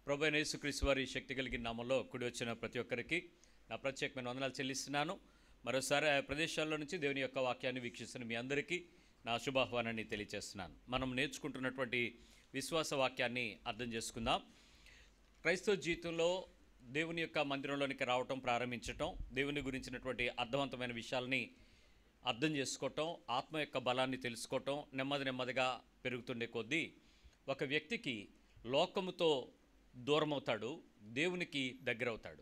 ప్రభువైన యేసుక్రీస్తు వారి శక్తి కలిగిన నామంలో కూడి వచ్చిన ప్రతి ఒక్కరికి నా ప్రత్యేకమైన వందనాలు చెల్లిస్తున్నాను. మరోసారి ఆ ప్రదేశాల్లో నుంచి దేవుని యొక్క వాక్యాన్ని వీక్షిస్తున్న మీ అందరికీ నా శుభాహ్వానాన్ని తెలియజేస్తున్నాను. మనం నేర్చుకుంటున్నటువంటి విశ్వాస వాక్యాన్ని అర్థం చేసుకుందాం. క్రైస్తవ జీవితంలో దేవుని యొక్క మందిరంలోనికి రావటం ప్రారంభించటం, దేవుని గురించినటువంటి అర్థవంతమైన విషయాలని అర్థం చేసుకోవటం, ఆత్మ యొక్క బలాన్ని తెలుసుకోవటం నెమ్మదిగా పెరుగుతుండే కొద్దీ ఒక వ్యక్తికి లోకముతో దూరం అవుతాడు, దేవునికి దగ్గర అవుతాడు.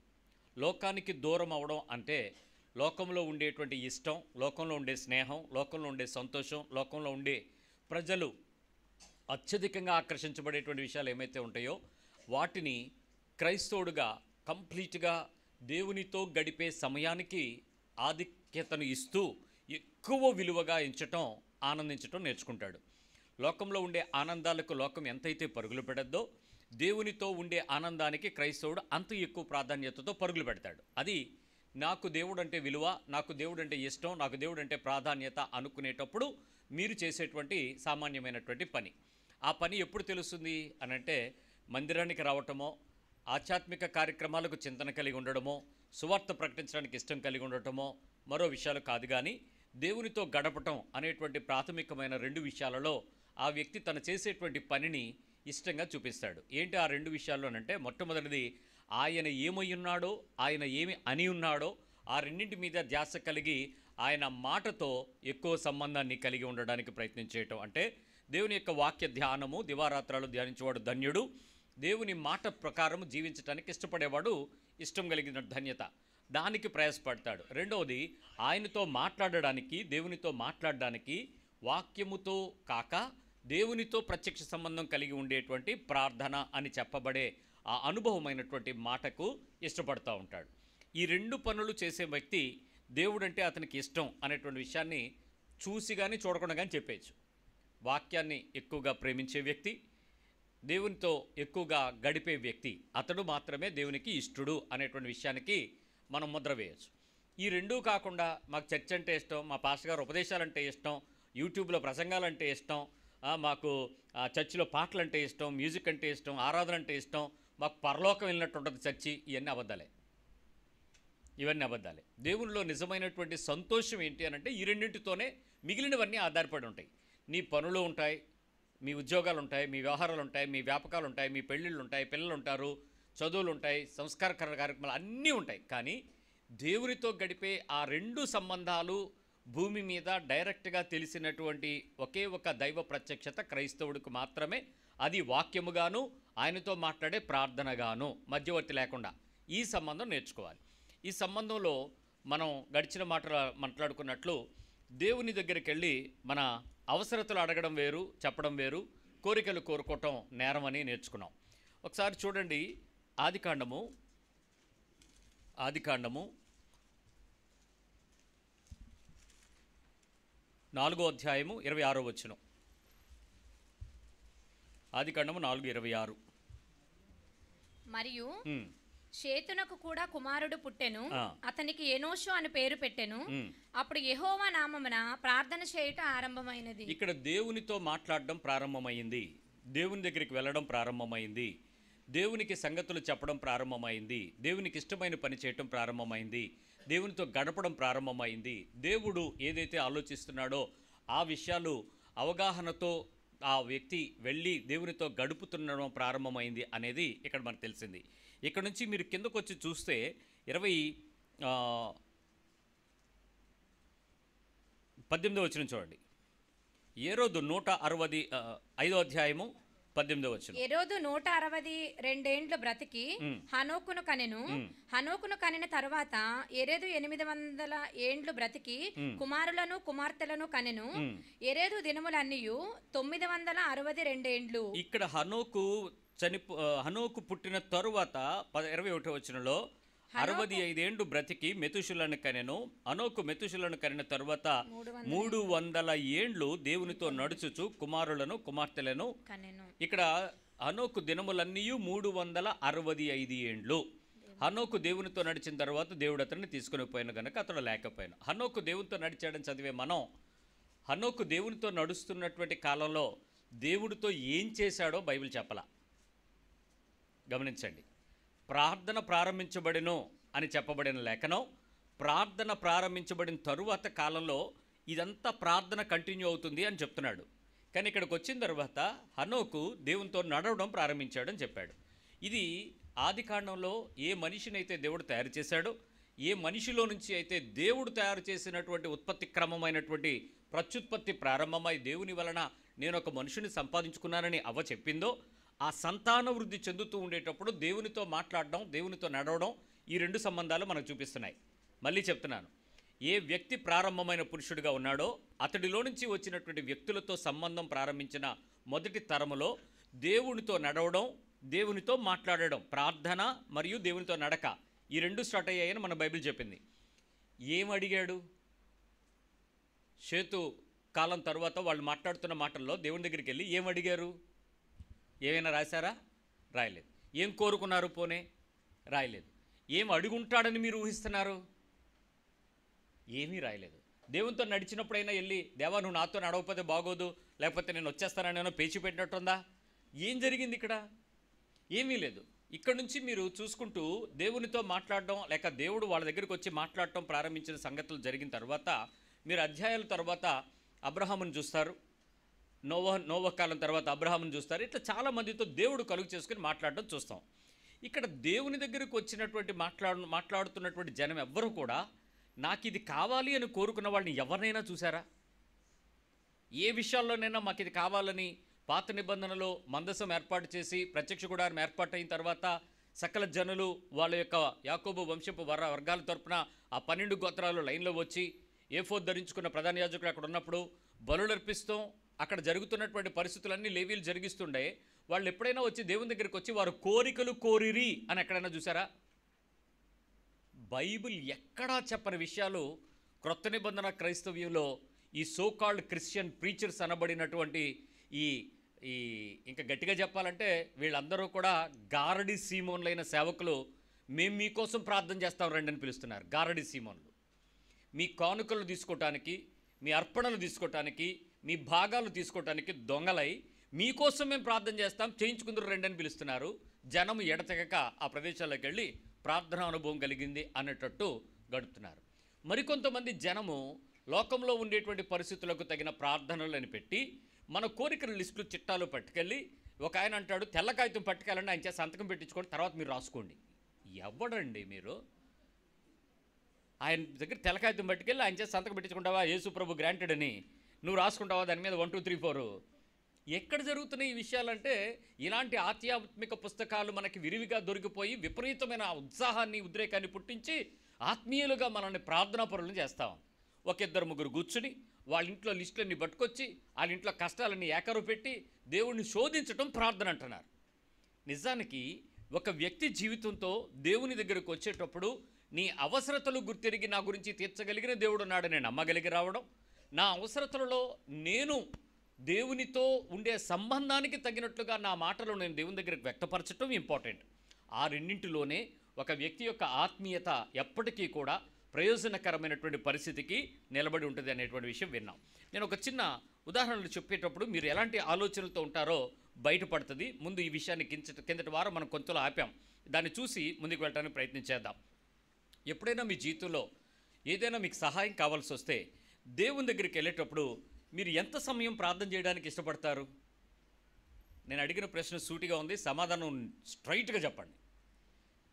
లోకానికి దూరం అవడం అంటే లోకంలో ఉండేటువంటి ఇష్టం, లోకంలో ఉండే స్నేహం, లోకంలో ఉండే సంతోషం, లోకంలో ఉండే ప్రజలు అత్యధికంగా ఆకర్షించబడేటువంటి విషయాలు ఏమైతే ఉంటాయో వాటిని క్రైస్తవుడుగా కంప్లీట్గా దేవునితో గడిపే సమయానికి ఆధిక్యతను ఇస్తూ ఎక్కువ విలువగా ఎంచటం, ఆనందించటం నేర్చుకుంటాడు. లోకంలో ఉండే ఆనందాలకు లోకం ఎంతైతే పరుగులు పెడద్దో దేవునితో ఉండే ఆనందానికి క్రైస్తవుడు అంత ఎక్కువ ప్రాధాన్యతతో పరుగులు పెడతాడు. అది నాకు దేవుడు అంటే విలువ, నాకు దేవుడు అంటే ఇష్టం, నాకు దేవుడు అంటే ప్రాధాన్యత అనుకునేటప్పుడు మీరు చేసేటువంటి సామాన్యమైనటువంటి పని. ఆ పని ఎప్పుడు తెలుస్తుంది అనంటే మందిరానికి రావటమో, ఆధ్యాత్మిక కార్యక్రమాలకు చింతన కలిగి ఉండడమో, సువార్త ప్రకటించడానికి ఇష్టం కలిగి ఉండటమో మరో విషయాలు కాదు. కానీ దేవునితో గడపటం అనేటువంటి ప్రాథమికమైన రెండు విషయాలలో ఆ వ్యక్తి తను చేసేటువంటి పనిని ఇష్టంగా చూపిస్తాడు. ఏంటి ఆ రెండు విషయాల్లోనంటే, మొట్టమొదటిది ఆయన ఏమై ఉన్నాడో, ఆయన ఏమి అని ఉన్నాడో ఆ రెండింటి మీద ధ్యాస కలిగి ఆయన మాటతో ఎక్కువ సంబంధాన్ని కలిగి ఉండడానికి ప్రయత్నం చేయటం. అంటే దేవుని యొక్క వాక్య ధ్యానము దివారాత్రాలు ధ్యానించేవాడు ధన్యుడు, దేవుని మాట ప్రకారం జీవించడానికి ఇష్టపడేవాడు ఇష్టం కలిగిన ధన్యత, దానికి ప్రయాసపడతాడు. రెండవది ఆయనతో మాట్లాడడానికి, దేవునితో మాట్లాడడానికి వాక్యముతో కాక దేవునితో ప్రత్యక్ష సంబంధం కలిగి ఉండేటువంటి ప్రార్థన అని చెప్పబడే ఆ అనుభవమైనటువంటి మాటకు ఇష్టపడుతూ ఉంటాడు. ఈ రెండు పనులు చేసే వ్యక్తి దేవుడంటే అతనికి ఇష్టం అనేటువంటి విషయాన్ని చూసి కానీ చూడకుండా కానీ చెప్పేయచ్చు. వాక్యాన్ని ఎక్కువగా ప్రేమించే వ్యక్తి, దేవునితో ఎక్కువగా గడిపే వ్యక్తి, అతడు మాత్రమే దేవునికి ఇష్టడు అనేటువంటి విషయానికి మనం ముద్ర వేయచ్చు. ఈ రెండూ కాకుండా మాకు చర్చ్ అంటే ఇష్టం, మా పాస్టర్ గారు ఉపదేశాలంటే ఇష్టం, యూట్యూబ్లో ప్రసంగాలంటే ఇష్టం, మాకు చర్చిలో పాటలు అంటే ఇష్టం, మ్యూజిక్ అంటే ఇష్టం, ఆరాధన అంటే ఇష్టం, మాకు పరలోకం వెళ్ళినట్టు ఉంటుంది చర్చి, ఇవన్నీ అబద్ధాలే. ఇవన్నీ అబద్ధాలే. దేవునిలో నిజమైనటువంటి సంతోషం ఏంటి అని అంటే ఈ రెండింటితోనే మిగిలినవన్నీ ఆధారపడి ఉంటాయి. నీ పనులు ఉంటాయి, మీ ఉద్యోగాలు ఉంటాయి, మీ వ్యవహారాలు ఉంటాయి, మీ వ్యాపకాలు ఉంటాయి, మీ పెళ్ళిళ్ళు ఉంటాయి, పిల్లలు ఉంటారు, చదువులు ఉంటాయి, సంస్కార కార్యక్రమాలు అన్నీ ఉంటాయి. కానీ దేవునితో గడిపే ఆ రెండు సంబంధాలు భూమి మీద డైరెక్ట్గా తెలిసినటువంటి ఒకే ఒక దైవ ప్రత్యక్షత క్రైస్తవుడికి మాత్రమే. అది వాక్యముగాను, ఆయనతో మాట్లాడే ప్రార్థనగాను, మధ్యవర్తి లేకుండా ఈ సంబంధం నేర్చుకోవాలి. ఈ సంబంధంలో మనం గడిచిన మాట్లాడుకున్నట్లు దేవుని దగ్గరికి వెళ్ళి మన అవసరతలు అడగడం వేరు, చెప్పడం వేరు, కోరికలు కోరుకోవటం నేరం అని నేర్చుకున్నాం. ఒకసారి చూడండి, ఆదికాండము 4వ అధ్యాయము 26వ వచనం. ఆదికాండము 4:26. మరియు షేతునకు కూడా కుమారుడు పుట్టెను, అతనికి ఎనోషు అని పేరు పెట్టెను. అప్పుడు యెహోవా నామమున ప్రార్థన చేయటం ఆరంభమైనది. ఇక్కడ దేవునితో మాట్లాడడం ప్రారంభమైంది, దేవుని దగ్గరికి వెళ్ళడం ప్రారంభమైంది, దేవునికి సంగతులు చెప్పడం ప్రారంభమైంది, దేవునికి ఇష్టమైన పని చేయటం ప్రారంభమైంది, దేవునితో గడపడం ప్రారంభమైంది. దేవుడు ఏదైతే ఆలోచిస్తున్నాడో ఆ విషయాలు అవగాహనతో ఆ వ్యక్తి వెళ్ళి దేవునితో గడుపుతుండడం ప్రారంభమైంది అనేది ఇక్కడ మనకు తెలిసింది. ఇక్కడ నుంచి మీరు కిందకు వచ్చి చూస్తే 18వ వచనం చూడండి. హేరోదు 165వ అధ్యాయము 18వ వచనం. హేరోదు 162 బ్రతికి హనోకును కనెను. హనోకును కనిన తరువాత యెరెదు 800 ఏండ్లు బ్రతికి కుమారులను కుమార్తెలను కనెను. యెరెదు దినములన్నీయు 962 ఏండ్లు. ఇక్కడ హనోకు పుట్టిన తరువాత 21వ వచనంలో 65 ఏండ్లు బ్రతికి మెతుషులను కనెను. హనోకు మెతుషులను కనిన తరువాత 300 ఏండ్లు దేవునితో నడుచుచు కుమారులను కుమార్తెలను కనెను. ఇక్కడ హనోకు దినములన్నీ 365 ఏండ్లు. హనోకు దేవునితో నడిచిన తర్వాత దేవుడు అతన్ని తీసుకుని పోయిన కనుక అతడు లేకపోయాను. హనోకు దేవునితో నడిచాడని చదివే మనం హనోకు దేవునితో నడుస్తున్నటువంటి కాలంలో దేవుడితో ఏం చేశాడో బైబిల్ చెప్పలా. గమనించండి, ప్రార్థన ప్రారంభించబడిను అని చెప్పబడిన లేఖనం, ప్రార్థన ప్రారంభించబడిన తరువాత కాలంలో ఇదంతా ప్రార్థన కంటిన్యూ అవుతుంది అని చెప్తున్నాడు. కానీ ఇక్కడికి వచ్చిన తర్వాత హనోకు దేవునితో నడవడం ప్రారంభించాడని చెప్పాడు. ఇది ఆది కాండంలో ఏ మనిషినైతే దేవుడు తయారు చేశాడో, ఏ మనిషిలో నుంచి అయితే దేవుడు తయారు చేసినటువంటి ఉత్పత్తి క్రమమైనటువంటి ప్రత్యుత్పత్తి ప్రారంభమై దేవుని వలన నేను ఒక మనుషుని సంపాదించుకున్నానని అవ్వ చెప్పిందో, ఆ సంతాన వృద్ధి చెందుతూ ఉండేటప్పుడు దేవునితో మాట్లాడడం, దేవునితో నడవడం, ఈ రెండు సంబంధాలు మనకు చూపిస్తున్నాయి. మళ్ళీ చెప్తున్నాను, ఏ వ్యక్తి ప్రారంభమైన పురుషుడిగా ఉన్నాడో అతడిలో నుంచి వచ్చినటువంటి వ్యక్తులతో సంబంధం ప్రారంభించిన మొదటి తరములో దేవునితో నడవడం, దేవునితో మాట్లాడడం, ప్రార్థన మరియు దేవునితో నడక, ఈ రెండు స్టార్ట్ అయ్యాయని మన బైబిల్ చెప్పింది. ఏం అడిగాడు? షేతు కాలం తర్వాత వాళ్ళు మాట్లాడుతున్న మాటల్లో దేవుని దగ్గరికి వెళ్ళి ఏం అడిగారు? ఏమైనా రాశారా? రాయలేదు. ఏం కోరుకున్నారు? పోనే రాయలేదు. ఏం అడుగుంటాడని మీరు ఊహిస్తున్నారు? ఏమీ రాయలేదు. దేవునితో నడిచినప్పుడైనా వెళ్ళి, దేవా నువ్వు నాతో నడవకపోతే బాగోదు, లేకపోతే నేను వచ్చేస్తానని పేచి పెట్టినట్టుందా? ఏం జరిగింది ఇక్కడ? ఏమీ లేదు. ఇక్కడ నుంచి మీరు చూసుకుంటూ దేవునితో మాట్లాడడం, లేక దేవుడు వాళ్ళ దగ్గరికి వచ్చి మాట్లాడటం ప్రారంభించిన సంగతులు జరిగిన తర్వాత మీరు అధ్యాయాల తర్వాత అబ్రహామును చూస్తారు, నోవహ్ కాలం తర్వాత అబ్రహామును చూస్తారు. ఇట్లా చాలామందితో దేవుడు కలుగు చేసుకుని మాట్లాడడం చూస్తాం. ఇక్కడ దేవుని దగ్గరకు వచ్చినటువంటి మాట్లాడుతున్నటువంటి జనం ఎవ్వరూ కూడా నాకు ఇది కావాలి అని కోరుకున్న వాళ్ళని ఎవరినైనా చూసారా? ఏ విషయాల్లోనైనా మాకు ఇది కావాలని పాత నిబంధనలో మందసం ఏర్పాటు చేసి ప్రత్యక్ష గుడారం ఏర్పాటైన తర్వాత సకల జనులు వాళ్ళ యొక్క యాకోబు వంశపు వర్గాల తరపున ఆ 12 గోత్రాలు లైన్లో వచ్చి ఏఫోద్ ధరించుకున్న ప్రధాన యాజకుడు అక్కడ ఉన్నప్పుడు బలులు అర్పిస్తాం. అక్కడ జరుగుతున్నటువంటి పరిస్థితులన్నీ లేవీలు జరిగిస్తుండే. వాళ్ళు ఎప్పుడైనా వచ్చి దేవుని దగ్గరికి వచ్చి వారు కోరికలు కోరిరి అని ఎక్కడైనా చూసారా? బైబిల్ ఎక్కడా చెప్పని విషయాలు క్రొత్త నిబంధన క్రైస్తవ్యంలో ఈ సోకాల్డ్ క్రిస్టియన్ ప్రీచర్స్ అనబడినటువంటి ఈ ఇంకా గట్టిగా చెప్పాలంటే వీళ్ళందరూ కూడా గారడి సీమోన్లైన సేవకులు, మేము మీకోసం ప్రార్థన చేస్తాం రండి అని పిలుస్తున్నారు. గారడి సీమోన్లు మీ కానుకలు తీసుకోవటానికి, మీ అర్పణలు తీసుకోవటానికి, మీ భాగాలు తీసుకోవటానికి దొంగలై మీకోసం మేము ప్రార్థన చేస్తాం, చేయించుకుందరు రండి అని పిలుస్తున్నారు. జనం ఎడతెగక ఆ ప్రదేశాలకు వెళ్ళి ప్రార్థన అనుభవం కలిగింది అనేటట్టు గడుపుతున్నారు. మరికొంతమంది జనము లోకంలో ఉండేటువంటి పరిస్థితులకు తగిన ప్రార్థనలను పెట్టి మన కోరికల లిస్టులు చిట్టాలు పట్టుకెళ్ళి, ఒక ఆయన అంటాడు తెల్ల కాగితం పట్టుకెళ్ళండి, ఆయన చేత సంతకం పెట్టించుకోండి, తర్వాత మీరు రాసుకోండి. ఎవడండి మీరు? ఆయన దగ్గర తెల్ల కాగితం పట్టుకెళ్ళి ఆయన చేత సంతకం పెట్టించుకుంటావా? యేసు ప్రభు గ్రాంటెడ్ అని నువ్వు రాసుకుంటావా దాని మీద 1 2 3 4? ఎక్కడ జరుగుతున్నాయి ఈ విషయాలంటే, ఇలాంటి ఆధ్యాత్మిక పుస్తకాలు మనకి విరివిగా దొరికిపోయి విపరీతమైన ఉత్సాహాన్ని, ఉద్రేకాన్ని పుట్టించి ఆత్మీయులుగా మనల్ని ప్రార్థనా పరులను చేస్తాం. ఒక 2 3 కూర్చుని వాళ్ళ ఇంట్లో లిస్టులన్నీ పట్టుకొచ్చి వాళ్ళ ఇంట్లో కష్టాలన్నీ ఏకరు పెట్టి దేవుణ్ణి శోధించటం ప్రార్థన అంటున్నారు. నిజానికి ఒక వ్యక్తి జీవితంతో దేవుని దగ్గరకు వచ్చేటప్పుడు నీ అవసరతలు గుర్తిరిగి నా గురించి తీర్చగలిగిన దేవుడు ఉన్నాడని నమ్మగలిగి రావడం, నా అవసరతలలో నేను దేవునితో ఉండే సంబంధానికి తగినట్లుగా నా మాటలు నేను దేవుని దగ్గరికి వ్యక్తపరచడం ఇంపార్టెంట్. ఆ రెండింటిలోనే ఒక వ్యక్తి యొక్క ఆత్మీయత ఎప్పటికీ కూడా ప్రయోజనకరమైనటువంటి పరిస్థితికి నిలబడి ఉంటుంది అనేటువంటి విషయం విన్నాం. నేను ఒక చిన్న ఉదాహరణలు చెప్పేటప్పుడు మీరు ఎలాంటి ఆలోచనలతో ఉంటారో బయటపడుతుంది. ముందు ఈ విషయాన్ని కిందటి వారం మనం కొంతలో ఆపాం, దాన్ని చూసి ముందుకు వెళ్ళడానికి ప్రయత్నం చేద్దాం. ఎప్పుడైనా మీ జీవితంలో ఏదైనా మీకు సహాయం కావాల్సి వస్తే దేవుని దగ్గరికి వెళ్ళేటప్పుడు మీరు ఎంత సమయం ప్రార్థన చేయడానికి ఇష్టపడతారు? నేను అడిగిన ప్రశ్న సూటిగా ఉంది, సమాధానం స్ట్రైట్గా చెప్పండి.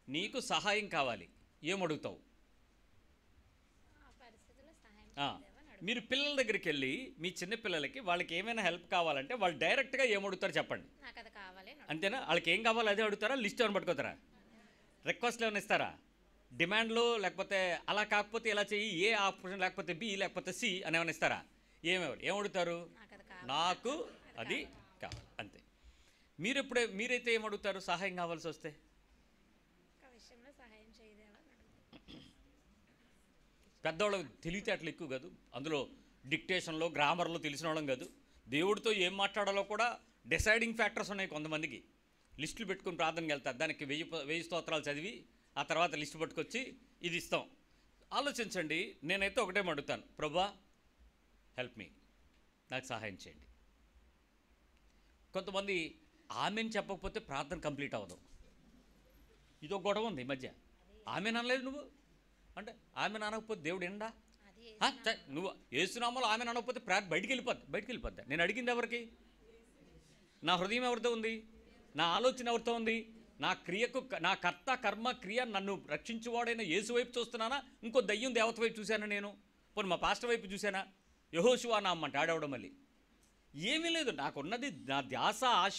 నీకు సహాయం కావాలి, ఏమడుగుతావు? మీరు పిల్లల దగ్గరికి వెళ్ళి మీ చిన్న పిల్లలకి వాళ్ళకి ఏమైనా హెల్ప్ కావాలంటే వాళ్ళు డైరెక్ట్గా ఏమడుగుతారు చెప్పండి? అంతేనా? వాళ్ళకి ఏం కావాలో అదే అడుగుతారా? లిస్ట్ ఏమైనా పట్టుకోతారా? రిక్వెస్ట్లు ఏమైనా ఇస్తారా? డిమాండ్లు, లేకపోతే అలా కాకపోతే ఇలా చెయ్యి, ఏ ఆప్షన్, లేకపోతే బి, లేకపోతే సి అని ఏమైనా ఇస్తారా? ఏమడుగుతారు? నాకు అది కావాలి, అంతే. మీరైతే ఏమడుగుతారు సహాయం కావాల్సి వస్తే? పెద్దవాళ్ళు తెలివితేటలు ఎక్కువ కాదు, అందులో డిక్టేషన్లో గ్రామర్లో తెలిసిన వాళ్ళం కాదు. దేవుడితో ఏం మాట్లాడాలో కూడా డిసైడింగ్ ఫ్యాక్టర్స్ ఉన్నాయి కొంతమందికి. లిస్టులు పెట్టుకుని ప్రార్థనకి వెళ్తారు, దానికి 1000 స్తోత్రాలు చదివి ఆ తర్వాత లిస్టు పట్టుకొచ్చి ఇది ఇస్తాం. ఆలోచించండి. నేనైతే ఒకటే అడుగుతాను, ప్రభువా హెల్ప్ మీ, నాకు సహాయం చేయండి. కొంతమంది ఆమెను చెప్పకపోతే ప్రార్థన కంప్లీట్ అవ్వదు. ఇదో గొడవ ఉంది ఈ మధ్య. ఆమె అనలేదు నువ్వు అంటే, ఆమె అనకపోతే దేవుడు ఎండా? నువ్వు ఏసునామాలో ఆమె అనకపోతే బయటికి వెళ్ళిపోద్ది. నేను అడిగింది ఎవరికి? నా హృదయం ఎవరితో ఉంది? నా ఆలోచన ఎవరితో ఉంది? నా క్రియకు, నా కర్త కర్మ క్రియ నన్ను రక్షించువాడైన యేసు వైపు చూస్తున్నానా, ఇంకో దయ్యం దేవత వైపు చూశానా? నేను పోనీ మా పాస్టర్ వైపు చూశానా? యెహోషువ నామంటే ఆడవడం మళ్ళీ ఏమీ లేదు. నాకున్నది నా ధ్యాస, ఆశ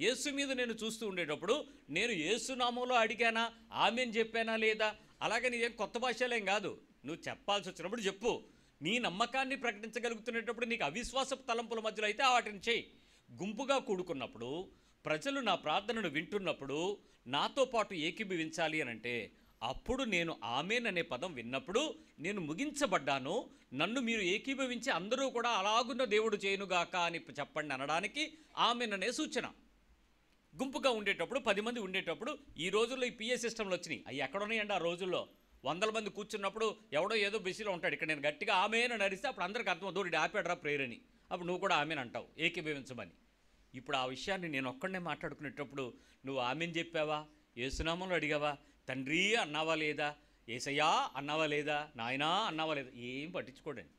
యేసు మీద నేను చూస్తూ ఉండేటప్పుడు నేను యేసు నామంలో అడిగానా, ఆమెను చెప్పానా లేదా? అలాగే నీదేం కొత్త భాషలేం కాదు. నువ్వు చెప్పాల్సి వచ్చినప్పుడు చెప్పు. నీ నమ్మకాన్ని ప్రకటించగలుగుతున్నప్పుడు నీకు అవిశ్వాసపు తలంపుల మధ్యలో అయితే వాటిని చేయి. గుంపుగా కూడుకున్నప్పుడు, ప్రజలు నా ప్రార్థనను వింటున్నప్పుడు నాతో పాటు ఏకీభవించాలి అని అంటే, అప్పుడు నేను ఆమెన్ అనే పదం విన్నప్పుడు నేను ముగించబడ్డాను. నన్ను మీరు ఏకీభవించి అందరూ కూడా అలాగున్న దేవుడు చేయనుగాక అని చెప్పండి అనడానికి ఆమెన్ అనే సూచన. గుంపుగా ఉండేటప్పుడు 10 మంది ఉండేటప్పుడు, ఈ రోజుల్లో ఈ పిఏ సిస్టంలు వచ్చినాయి. అవి ఎక్కడున్నాయండి? ఆ రోజుల్లో 100 మంది కూర్చున్నప్పుడు ఎవడో ఏదో బిజీలో ఉంటాడు. ఇక్కడ నేను గట్టిగా ఆమెన్ అని అరిస్తే అప్పుడు అందరికి అర్థం అవుతుంది, ఆపాడరా ప్రేయర్ అని. అప్పుడు నువ్వు కూడా ఆమెన్ అంటావు, ఏకీభవించమని. ఇప్పుడు ఆ విషయాన్ని నేను ఒక్కడనే మాట్లాడుకునేటప్పుడు నువ్వు ఆమెన్ చెప్పావా? యేసునామంలో అడిగావా? తండ్రి అన్నావా లేదా? యేసయ్యా అన్నావా లేదా? నాయనా అన్నావా లేదా? ఏం పట్టించుకోడండి.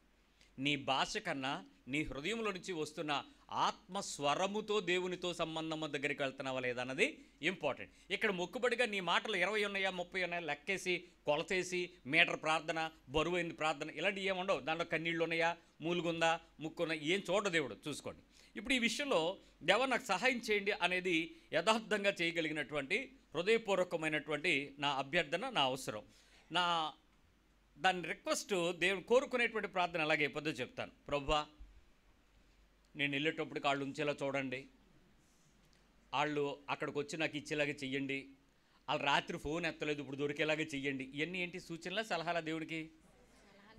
నీ భాష కన్నా నీ హృదయంలో నుంచి వస్తున్న ఆత్మస్వరముతో దేవునితో సంబంధం దగ్గరికి వెళ్తున్నావా లేదా అన్నది ఇంపార్టెంట్. ఇక్కడ మొక్కుబడిగా నీ మాటలు 20 ఉన్నాయా 30 ఉన్నాయా లెక్కేసి కొలతేసి మీటర్ ప్రార్థన, బరువైంది ప్రార్థన ఇలాంటివి ఏముండవు. దాంట్లో కన్నీళ్ళు ఉన్నాయా, మూలుగుందా, ముక్కున్నా ఏం చూడ దేవుడు చూసుకోండి. ఇప్పుడు ఈ విషయంలో దేవా నాకు సహాయం చేయండి అనేది యథార్థంగా చేయగలిగినటువంటి హృదయపూర్వకమైనటువంటి నా అభ్యర్థన, నా అవసరం, దాని రిక్వెస్ట్ దేవుని కోరుకునేటువంటి ప్రార్థన ఎలాగే అయిపోద్దో చెప్తాను. ప్రభువా, నేను వెళ్ళేటప్పుడు వాళ్ళు ఉంచేలా చూడండి, వాళ్ళు అక్కడికి వచ్చి నాకు ఇచ్చేలాగా చెయ్యండి, వాళ్ళు రాత్రి ఫోన్ ఎత్తలేదు ఇప్పుడు దొరికేలాగా చెయ్యండి. ఇవన్నీ ఏంటి? సూచనలా, సలహాలా దేవునికి?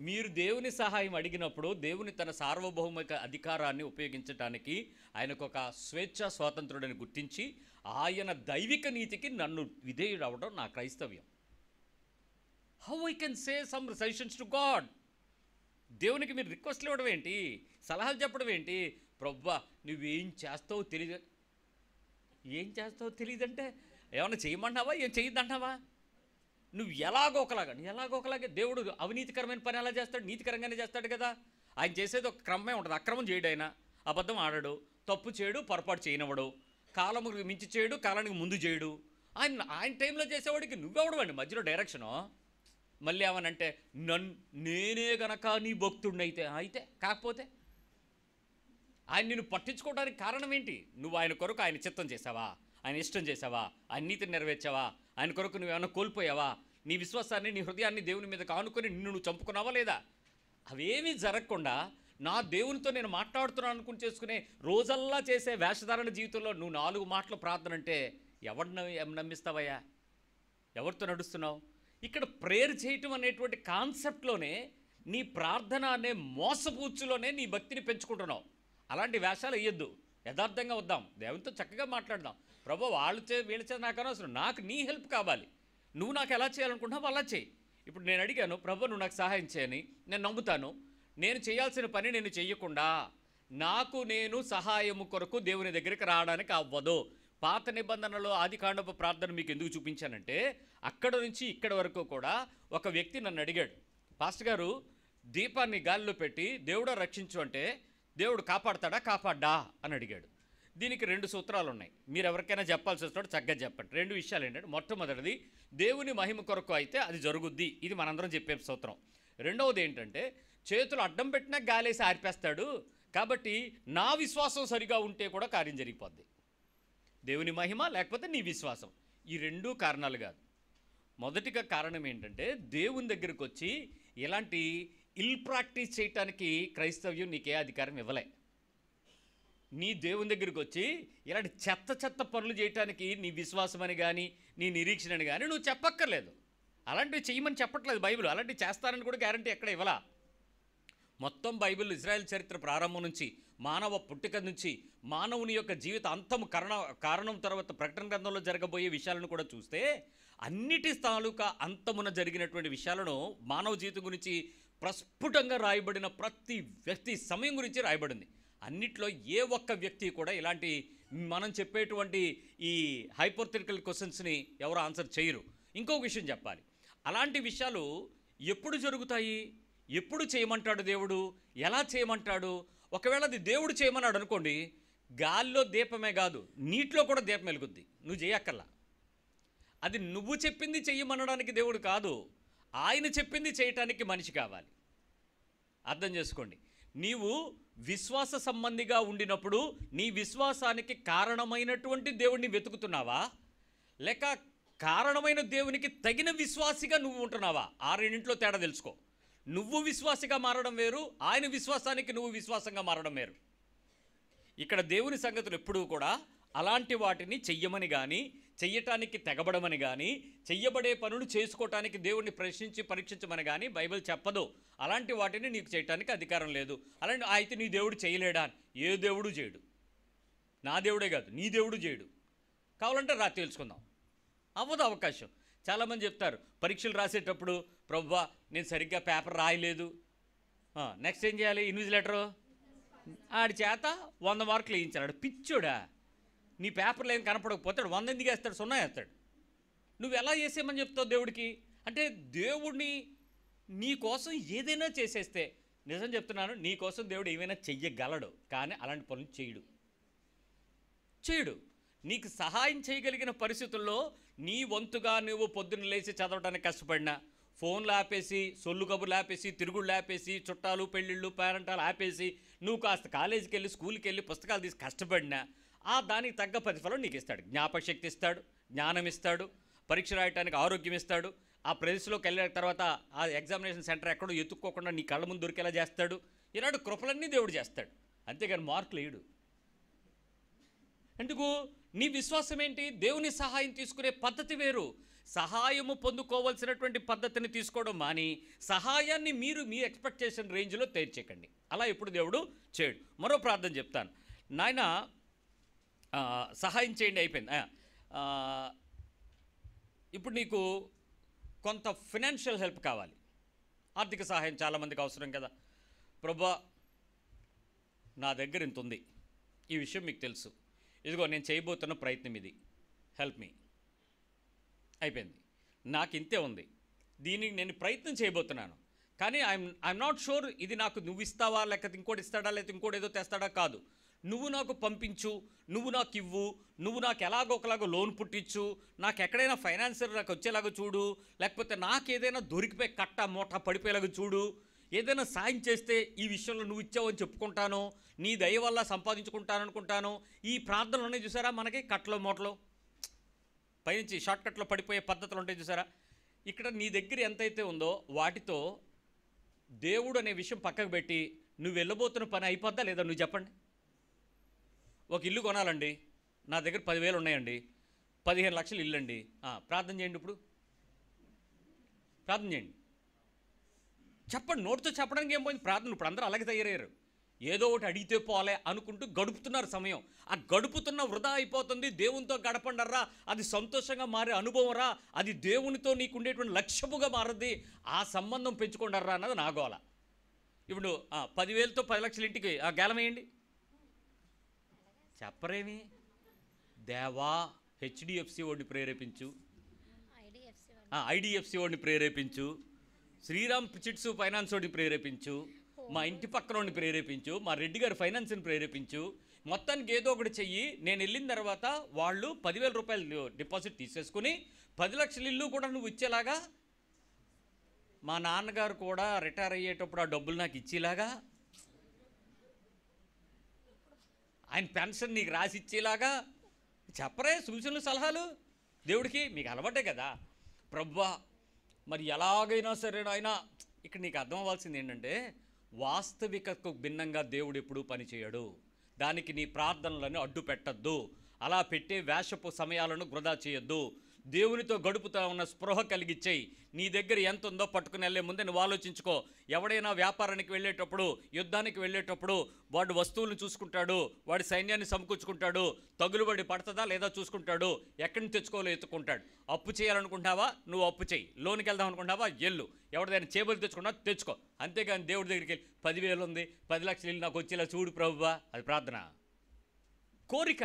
మీరు దేవుని సహాయం అడిగినప్పుడు దేవుని తన సార్వభౌమిక అధికారాన్ని ఉపయోగించడానికి ఆయనకు ఒక స్వేచ్ఛా స్వాతంత్రుడని గుర్తించి ఆయన దైవిక నీతికి నన్ను విధేయుడు అవ్వడం నా క్రైస్తవ్యం. How I can say some suggestions to God? దేవునికి మీరు రిక్వెస్ట్లు ఇవ్వడం ఏంటి, సలహాలు చెప్పడం ఏంటి? ప్రభువా నువ్వేం చేస్తావో తెలియదు. ఏం చేస్తావో తెలియదంటే ఏమన్నా చేయమన్నావా, ఏం చేయొద్దంటావా? నువ్వు ఎలాగో ఒకలాగే దేవుడు అవినీతికరమైన పని ఎలా చేస్తాడు? నీతికరంగానే చేస్తాడు కదా. ఆయన చేసేది ఒక క్రమమే ఉంటుంది. అక్రమం చేయడు, ఆయన అబద్ధం ఆడడు, తప్పు చేయడు, పొరపాటు చేయనివ్వడు, కాలముకు మించి చేయడు, కాలానికి ముందు చేయడు. ఆయన టైంలో చేసేవాడికి నువ్వెవడవండి మధ్యలో డైరెక్షను? మళ్ళీ ఏమనంటే నేనే గనక నీ భక్తుడినైతే కాకపోతే ఆయన నిన్ను పట్టించుకోవడానికి కారణం ఏంటి? నువ్వు ఆయన కొరకు ఆయన చిత్తం చేసావా, ఆయన ఇష్టం చేసావా, ఆయన నీతిని నెరవేర్చావా, ఆయన కొరకు నువ్వేమన్నా కోల్పోయావా? నీ విశ్వాసాన్ని, నీ హృదయాన్ని దేవుని మీద కానుకొని నిన్ను నువ్వు చంపుకున్నావా లేదా? అవేమీ జరగకుండా నా దేవునితో నేను మాట్లాడుతున్నాను అనుకుని చేసుకునే రోజల్లా చేసే వేషధారణ జీవితంలో నువ్వు 4 మాటలు ప్రార్థన అంటే ఎవరిని నమ్మిస్తావయ్యా? ఎవరితో నడుస్తున్నావు? ఇక్కడ ప్రేయర్ చేయటం అనేటువంటి కాన్సెప్ట్లోనే నీ ప్రార్థన అనే మోసపూచులోనే నీ భక్తిని పెంచుకుంటున్నావు. అలాంటి వేషాలు వేయొద్దు. యథార్థంగా వద్దాం, దేవునితో చక్కగా మాట్లాడదాం. ప్రభు వీళ్ళ చే నాకు అనవసరం, నాకు నీ హెల్ప్ కావాలి, నువ్వు నాకు ఎలా చేయాలనుకుంటున్నావు అలా చేయి. ఇప్పుడు నేను అడిగాను, ప్రభు నువ్వు నాకు సహాయం చేయని, నేను నమ్ముతాను. నేను చేయాల్సిన పని నేను చెయ్యకుండా నాకు నేను సహాయము కొరకు దేవుని దగ్గరికి రావడానికి అవ్వదు. పాత నిబంధనలో ఆదికాండపు ప్రార్థన మీకు ఎందుకు చూపించానంటే, అక్కడ నుంచి ఇక్కడ వరకు కూడా ఒక వ్యక్తి నన్ను అడిగాడు, పాస్టర్ గారు దీపాన్ని గాలిలో పెట్టి దేవుడా రక్షించు అంటే దేవుడు కాపాడతాడా కాపాడ్డా అని అడిగాడు. దీనికి 2 సూత్రాలు ఉన్నాయి. మీరు ఎవరికైనా చెప్పాల్సి వస్తాడు చక్కగా చెప్పండి. 2 విషయాలు ఏంటంటే, మొట్టమొదటిది దేవుని మహిమ కొరకు అయితే అది జరుగుద్ది, ఇది మనందరం చెప్పే సూత్రం. రెండవది ఏంటంటే, చేతులు అడ్డం పెట్టినా గాలేసి ఆర్పేస్తాడు, కాబట్టి నా విశ్వాసం సరిగా ఉంటే కూడా కార్యం జరిగిపోద్ది. దేవుని మహిమ లేకపోతే నీ విశ్వాసం, ఈ 2 కారణాలు కాదు. మొదటిగా కారణం ఏంటంటే, దేవుని దగ్గరికి వచ్చి ఇలాంటి ఇల్ ప్రాక్టీస్ చేయటానికి క్రైస్తవ్యం నీకే అధికారం ఇవ్వలే. నీ దేవుని దగ్గరికి వచ్చి ఇలాంటి చెత్త పనులు చేయటానికి నీ విశ్వాసం అని కానీ నీ నిరీక్షణ అని కానీ నువ్వు చెప్పక్కర్లేదు. అలాంటివి చెయ్యమని చెప్పట్లేదు బైబిల్. అలాంటివి చేస్తారని కూడా గ్యారంటీ ఎక్కడ ఇవ్వలా. మొత్తం బైబిల్ ఇజ్రాయెల్ చరిత్ర ప్రారంభం నుంచి, మానవ పుట్టుక నుంచి, మానవుని యొక్క జీవిత అంతము కారణం తర్వాత ప్రకటన గ్రంథంలో జరగబోయే విషయాలను కూడా చూస్తే అన్నిటి తాలూకా అంతమున జరిగినటువంటి విషయాలను, మానవ జీవితం గురించి ప్రస్ఫుటంగా రాయబడిన ప్రతి వ్యక్తి సమయం గురించి రాయబడింది. అన్నిట్లో ఏ ఒక్క వ్యక్తి కూడా ఇలాంటి మనం చెప్పేటువంటి ఈ హైపోథెటికల్ క్వశ్చన్స్ని ఎవరు ఆన్సర్ చేయరు. ఇంకొక విషయం చెప్పాలి, అలాంటి విషయాలు ఎప్పుడు జరుగుతాయి, ఎప్పుడు చేయమంటాడు దేవుడు, ఎలా చేయమంటాడు? ఒకవేళ అది దేవుడు చేయమన్నాడు అనుకోండి, గాల్లో దీపమే కాదు నీటిలో కూడా దీపం వెలుగుద్ది, నువ్వు చేయక్కర్లా. అది నువ్వు చెప్పింది చెయ్యమనడానికి దేవుడు కాదు, ఆయన చెప్పింది చేయటానికి మనిషి కావాలి. అర్థం చేసుకోండి. నీవు విశ్వాస సంబంధిగా ఉండినప్పుడు నీ విశ్వాసానికి కారణమైనటువంటి దేవుడిని వెతుకుతున్నావా, లేక కారణమైన దేవునికి తగిన విశ్వాసిగా నువ్వు ఉంటున్నావా? ఆ రెండింటిలో తేడా తెలుసుకో. నువ్వు విశ్వాసిగా మారడం వేరు, ఆయన విశ్వాసానికి నువ్వు విశ్వాసంగా మారడం వేరు. ఇక్కడ దేవుని సంగతులు ఎప్పుడూ కూడా అలాంటి వాటిని చెయ్యమని కానీ, చెయ్యటానికి తెగబడమని కానీ, చెయ్యబడే పనులు చేసుకోవటానికి దేవుడిని ప్రశ్నించి పరీక్షించమని కానీ బైబిల్ చెప్పదు. అలాంటి వాటిని నీకు చేయటానికి అధికారం లేదు. అలాంటి అయితే నీ దేవుడు చేయలేడా? ఏ దేవుడు చేయడు. నా దేవుడే కాదు, నీ దేవుడు చేయడు. కావాలంటే రా తెలుసుకుందాం. అవ్వదు అవకాశం. చాలామంది చెప్తారు పరీక్షలు రాసేటప్పుడు, ప్రభువా నేను సరిగ్గా పేపర్ రాయలేదు, నెక్స్ట్ ఏం చేయాలి? ఇన్విజిలేటరు ఆడి చేత 100 మార్కులు వేయించాడు. పిచ్చోడా, నీ పేపర్లో ఏం కనపడకపోతాడు, 100 ఎందుకు వేస్తాడు? 0 వేస్తాడు. నువ్వు ఎలా చేసేయమని చెప్తావు దేవుడికి? అంటే దేవుడిని నీ కోసం ఏదైనా చేసేస్తే, నిజం చెప్తున్నాను, నీ కోసం దేవుడు ఏమైనా చెయ్యగలడు, కానీ అలాంటి పనులు చేయడు. నీకు సహాయం చేయగలిగిన పరిస్థితుల్లో నీ వంతుగా నువ్వు పొద్దున్న లేచి చదవడానికి కష్టపడినా, ఫోన్లు ఆపేసి, సొల్లు కబుర్లు ఆపేసి, తిరుగుళ్ళు ఆపేసి, చుట్టాలు పెళ్ళిళ్ళు పేరెంటాలు ఆపేసి, నువ్వు కాస్త కాలేజీకి వెళ్ళి స్కూల్కి వెళ్ళి పుస్తకాలు తీసి కష్టపడినా దానికి తగ్గ ప్రతిఫలం నీకు ఇస్తాడు. జ్ఞాపకశక్తి ఇస్తాడు, జ్ఞానం ఇస్తాడు, పరీక్ష రాయడానికి ఆరోగ్యం ఇస్తాడు. ఆ ప్రెస్లోకి వెళ్ళిన తర్వాత ఆ ఎగ్జామినేషన్ సెంటర్ ఎక్కడో ఎత్తుక్కోకుండా నీ కళ్ళ ముందు దొరికేలా చేస్తాడు. ఇలాంటి కృపలన్నీ దేవుడు చేస్తాడు, అంతేగాని మార్కులు వేయడు. ఎందుకు? నీ విశ్వాసం ఏంటి? దేవుని సహాయం తీసుకునే పద్ధతి వేరు. సహాయము పొందుకోవాల్సినటువంటి పద్ధతిని తీసుకోవడం మాని సహాయాన్ని మీరు మీ ఎక్స్పెక్టేషన్ రేంజ్లో తీర్చేకండి. అలా ఎప్పుడు దేవుడు చేయడు. మరో ప్రార్థన చెప్తాను. నాయన సహాయం చేయండి, అయిపోయింది. ఇప్పుడు నీకు కొంత ఫినాన్షియల్ హెల్ప్ కావాలి, ఆర్థిక సహాయం చాలామందికి అవసరం కదా. ప్రభువా నా దగ్గర ఇంత ఉంది, ఈ విషయం మీకు తెలుసు, ఇదిగో నేను చేయబోతున్న ప్రయత్నం ఇది, హెల్ప్ మీ. అయిపోయింది. నాకు ఇంతే ఉంది, దీనికి నేను ప్రయత్నం చేయబోతున్నాను, కానీ ఐఎమ్ నాట్ షూర్ ఇది నాకు నువ్వు ఇస్తావా, లేకపోతే ఇంకోటి ఇస్తాడా, లేకపోతే ఇంకోటి ఏదో తెస్తాడా. కాదు, నువ్వు నాకు పంపించు, నువ్వు నాకు ఇవ్వు, నువ్వు నాకు ఎలాగోకలాగో లోన్ పుట్టించు, నాకు ఎక్కడైనా ఫైనాన్సర్ నాకు వచ్చేలాగా చూడు, లేకపోతే నాకు ఏదైనా దొరికిపోయి కట్ట మూట పడిపోయేలాగా చూడు, ఏదైనా సాయం చేస్తే ఈ విషయంలో నువ్వు ఇచ్చావని చెప్పుకుంటాను, నీ దయ వల్ల సంపాదించుకుంటాను అనుకుంటాను. ఈ ప్రార్థనలు ఉన్నాయి చూసారా, మనకి కట్టలో మూటలో పైనుంచి షార్ట్ కట్లో పడిపోయే పద్ధతులు ఉంటాయి చూసారా. ఇక్కడ నీ దగ్గర ఎంతైతే ఉందో వాటితో దేవుడు అనే విషయం పక్కకు పెట్టి నువ్వు వెళ్ళబోతున్న పని అయిపోద్దా లేదా? నువ్వు చెప్పండి. ఒక ఇల్లు కొనాలండి, నా దగ్గర 10,000 ఉన్నాయండి, 15 లక్షలు ఇల్లు అండి. ప్రార్థన చేయండి. ఇప్పుడు ప్రార్థన చేయండి, చెప్పండి. నోటితో చెప్పడానికి ఏం పోయింది? ప్రార్థన ఇప్పుడు అందరూ అలాగే తయారయ్యారు. ఏదో ఒకటి అడిగితే పోలే అనుకుంటూ గడుపుతున్నారు సమయం. ఆ గడుపుతున్న వృధా అయిపోతుంది. దేవునితో గడపండర్రా, అది సంతోషంగా మారే అనుభవం రా, అది దేవునితో నీకు ఉండేటువంటి లక్ష్యముగా మారద్ది, ఆ సంబంధం పెంచుకుంటారా అన్నది నా గోల. ఇప్పుడు 10,000తో 10 లక్షల ఇంటికి గేలం వేయండి. చెప్పరేమి? దేవా హెచ్డిఎఫ్సి వాడిని ప్రేరేపించు, ఐడిఎఫ్సి వాడిని ప్రేరేపించు, శ్రీరామ్ చిట్స్ ఫైనాన్స్ వాడిని ప్రేరేపించు, మా ఇంటి పక్కన వాడిని ప్రేరేపించు, మా రెడ్డి గారి ఫైనాన్స్ని ప్రేరేపించు, మొత్తానికి ఏదో ఒకటి చెయ్యి. నేను వెళ్ళిన తర్వాత వాళ్ళు 10,000 రూపాయలు డిపాజిట్ తీసేసుకుని 10 లక్షల ఇల్లు కూడా నువ్వు ఇచ్చేలాగా, మా నాన్నగారు కూడా రిటైర్ అయ్యేటప్పుడు ఆ డబ్బులు నాకు ఇచ్చేలాగా, ఆయన పెన్షన్ నీకు రాసి ఇచ్చేలాగా చెప్పరే సూచనలు సలహాలు దేవుడికి. మీకు అలవాటే కదా. ప్రభువా మరి ఎలాగైనా సరే ఆయన, ఇక్కడ నీకు అర్థం అవ్వాల్సింది ఏంటంటే వాస్తవికతకు భిన్నంగా దేవుడు ఎప్పుడూ పని చేయడు. దానికి నీ ప్రార్థనలను అడ్డు పెట్టద్దు, అలా పెట్టే వేషపు సమయాలను వృధా చేయొద్దు. దేవునితో గడుపుతా ఉన్న స్పృహ కలిగిచ్చేయి. నీ దగ్గర ఎంత ఉందో పట్టుకుని వెళ్ళే ముందే నువ్వు ఆలోచించుకో. ఎవడైనా వ్యాపారానికి వెళ్ళేటప్పుడు, యుద్ధానికి వెళ్ళేటప్పుడు వాడు వస్తువులను చూసుకుంటాడు, వాడి సైన్యాన్ని సమకూర్చుకుంటాడు, తగులుబడి పడుతుందా లేదా చూసుకుంటాడు, ఎక్కడి నుంచి తెచ్చుకోవాలో ఎత్తుకుంటాడు. అప్పు చేయాలనుకుంటున్నావా, నువ్వు అప్పు చేయి. లోనికి వెళ్దాం అనుకుంటున్నావా, ఎల్లు. ఎవరిదైనా చేపలు తెచ్చుకున్నా తెచ్చుకో. అంతేగాని దేవుడి దగ్గరికి వెళ్ళి 10,000 ఉంది, 10 లక్షలు ఇల్లు నాకు వచ్చేలా చూడు ప్రభువా, అది ప్రార్థన. కోరిక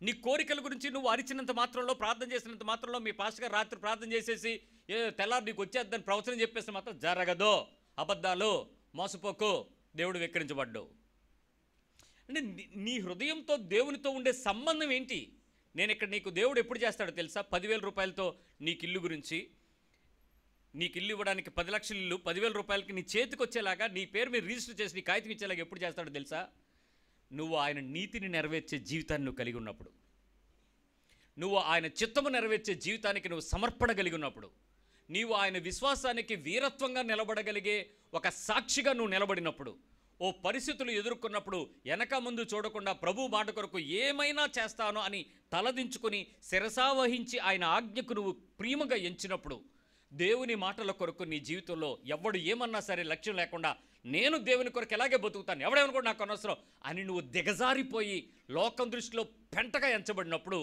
నీ కోరికల గురించి నువ్వు అరిచినంత మాత్రంలో, ప్రార్థన చేసినంత మాత్రంలో, మీ పాస్టర్ గారు రాత్రి ప్రార్థన చేసేసి తెల్లారు నీకు వచ్చేద్దని ప్రవచనం చెప్పేస్తే మాత్రం జరగదు. అబద్ధాలు, మోసపోకు, దేవుడు వెక్కిరించబడ్డావు. అంటే నీ హృదయంతో దేవునితో ఉండే సంబంధం ఏంటి? నేను ఇక్కడ నీకు దేవుడు ఎప్పుడు చేస్తాడో తెలుసా? 10,000 రూపాయలతో నీకు ఇల్లు గురించి, నీకు ఇల్లు ఇవ్వడానికి 10 లక్షల ఇల్లు 10,000 రూపాయలకి నీ చేతికి వచ్చేలాగా, నీ పేరు మీద రిజిస్టర్ చేసి నీ కాగితం ఇచ్చేలాగా ఎప్పుడు చేస్తాడో తెలుసా? నువ్వు ఆయన నీతిని నెరవేర్చే జీవితాన్ని నువ్వు కలిగి ఉన్నప్పుడు, నువ్వు ఆయన చిత్తము నెరవేర్చే జీవితానికి నువ్వు సమర్పణ కలిగి ఉన్నప్పుడు, నీవు ఆయన విశ్వాసానికి వీరత్వంగా నిలబడగలిగే ఒక సాక్షిగా నువ్వు నిలబడినప్పుడు, ఓ పరిస్థితులు ఎదుర్కొన్నప్పుడు వెనక ముందు చూడకుండా ప్రభు మాట కొరకు ఏమైనా చేస్తాను అని తలదించుకొని శిరసావహించి ఆయన ఆజ్ఞకు నువ్వు ప్రియముగా ఎంచినప్పుడు, దేవుని మాటల కొరకు నీ జీవితంలో ఎవడు ఏమన్నా సరే లక్ష్యం లేకుండా నేను దేవుని కొరకు ఎలాగే బతుకుతాను, ఎవడేమనుకోండి నాకు అనవసరం అని నువ్వు దిగజారిపోయి లోకం దృష్టిలో పెంటగా ఎంచబడినప్పుడు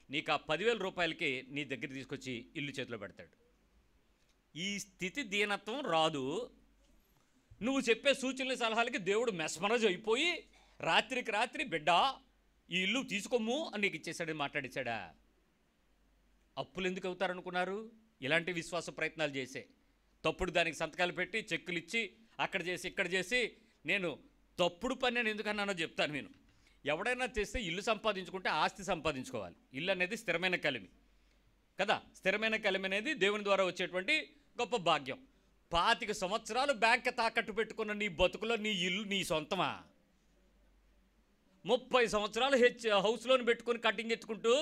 నీకు ఆ 10,000 రూపాయలకి నీ దగ్గర తీసుకొచ్చి ఇల్లు చేతిలో పెడతాడు. ఈ స్థితి దీనత్వం రాదు. నువ్వు చెప్పే సూచనల సలహాలకి దేవుడు మెస్మరైజ్ అయిపోయి రాత్రికి రాత్రి బిడ్డా ఈ ఇల్లు తీసుకోము అని నీకు ఇచ్చేసాడని మాట్లాడిచ్చాడా? అప్పులు ఎందుకు అవుతారనుకున్నారు? ఇలాంటి విశ్వాస ప్రయత్నాలు చేసే, తప్పుడు దానికి సంతకాలు పెట్టి చెక్కులు ఇచ్చి అక్కడ చేసి ఇక్కడ చేసి, నేను తప్పుడు పని నేను ఎందుకన్నానో చెప్తాను. నేను ఎవడైనా చేస్తే ఇల్లు సంపాదించుకుంటే ఆస్తి సంపాదించుకోవాలి. ఇల్లు అనేది స్థిరమైన కలిమి కదా. స్థిరమైన కలిమి అనేది దేవుని ద్వారా వచ్చేటువంటి గొప్ప భాగ్యం. 25 సంవత్సరాలు బ్యాంక్ తాకట్టు పెట్టుకున్న నీ బతుకులో నీ ఇల్లు నీ సొంతమా? 30 సంవత్సరాలు హౌస్ లోన్ పెట్టుకుని కటింగ్ ఎత్తుకుంటూ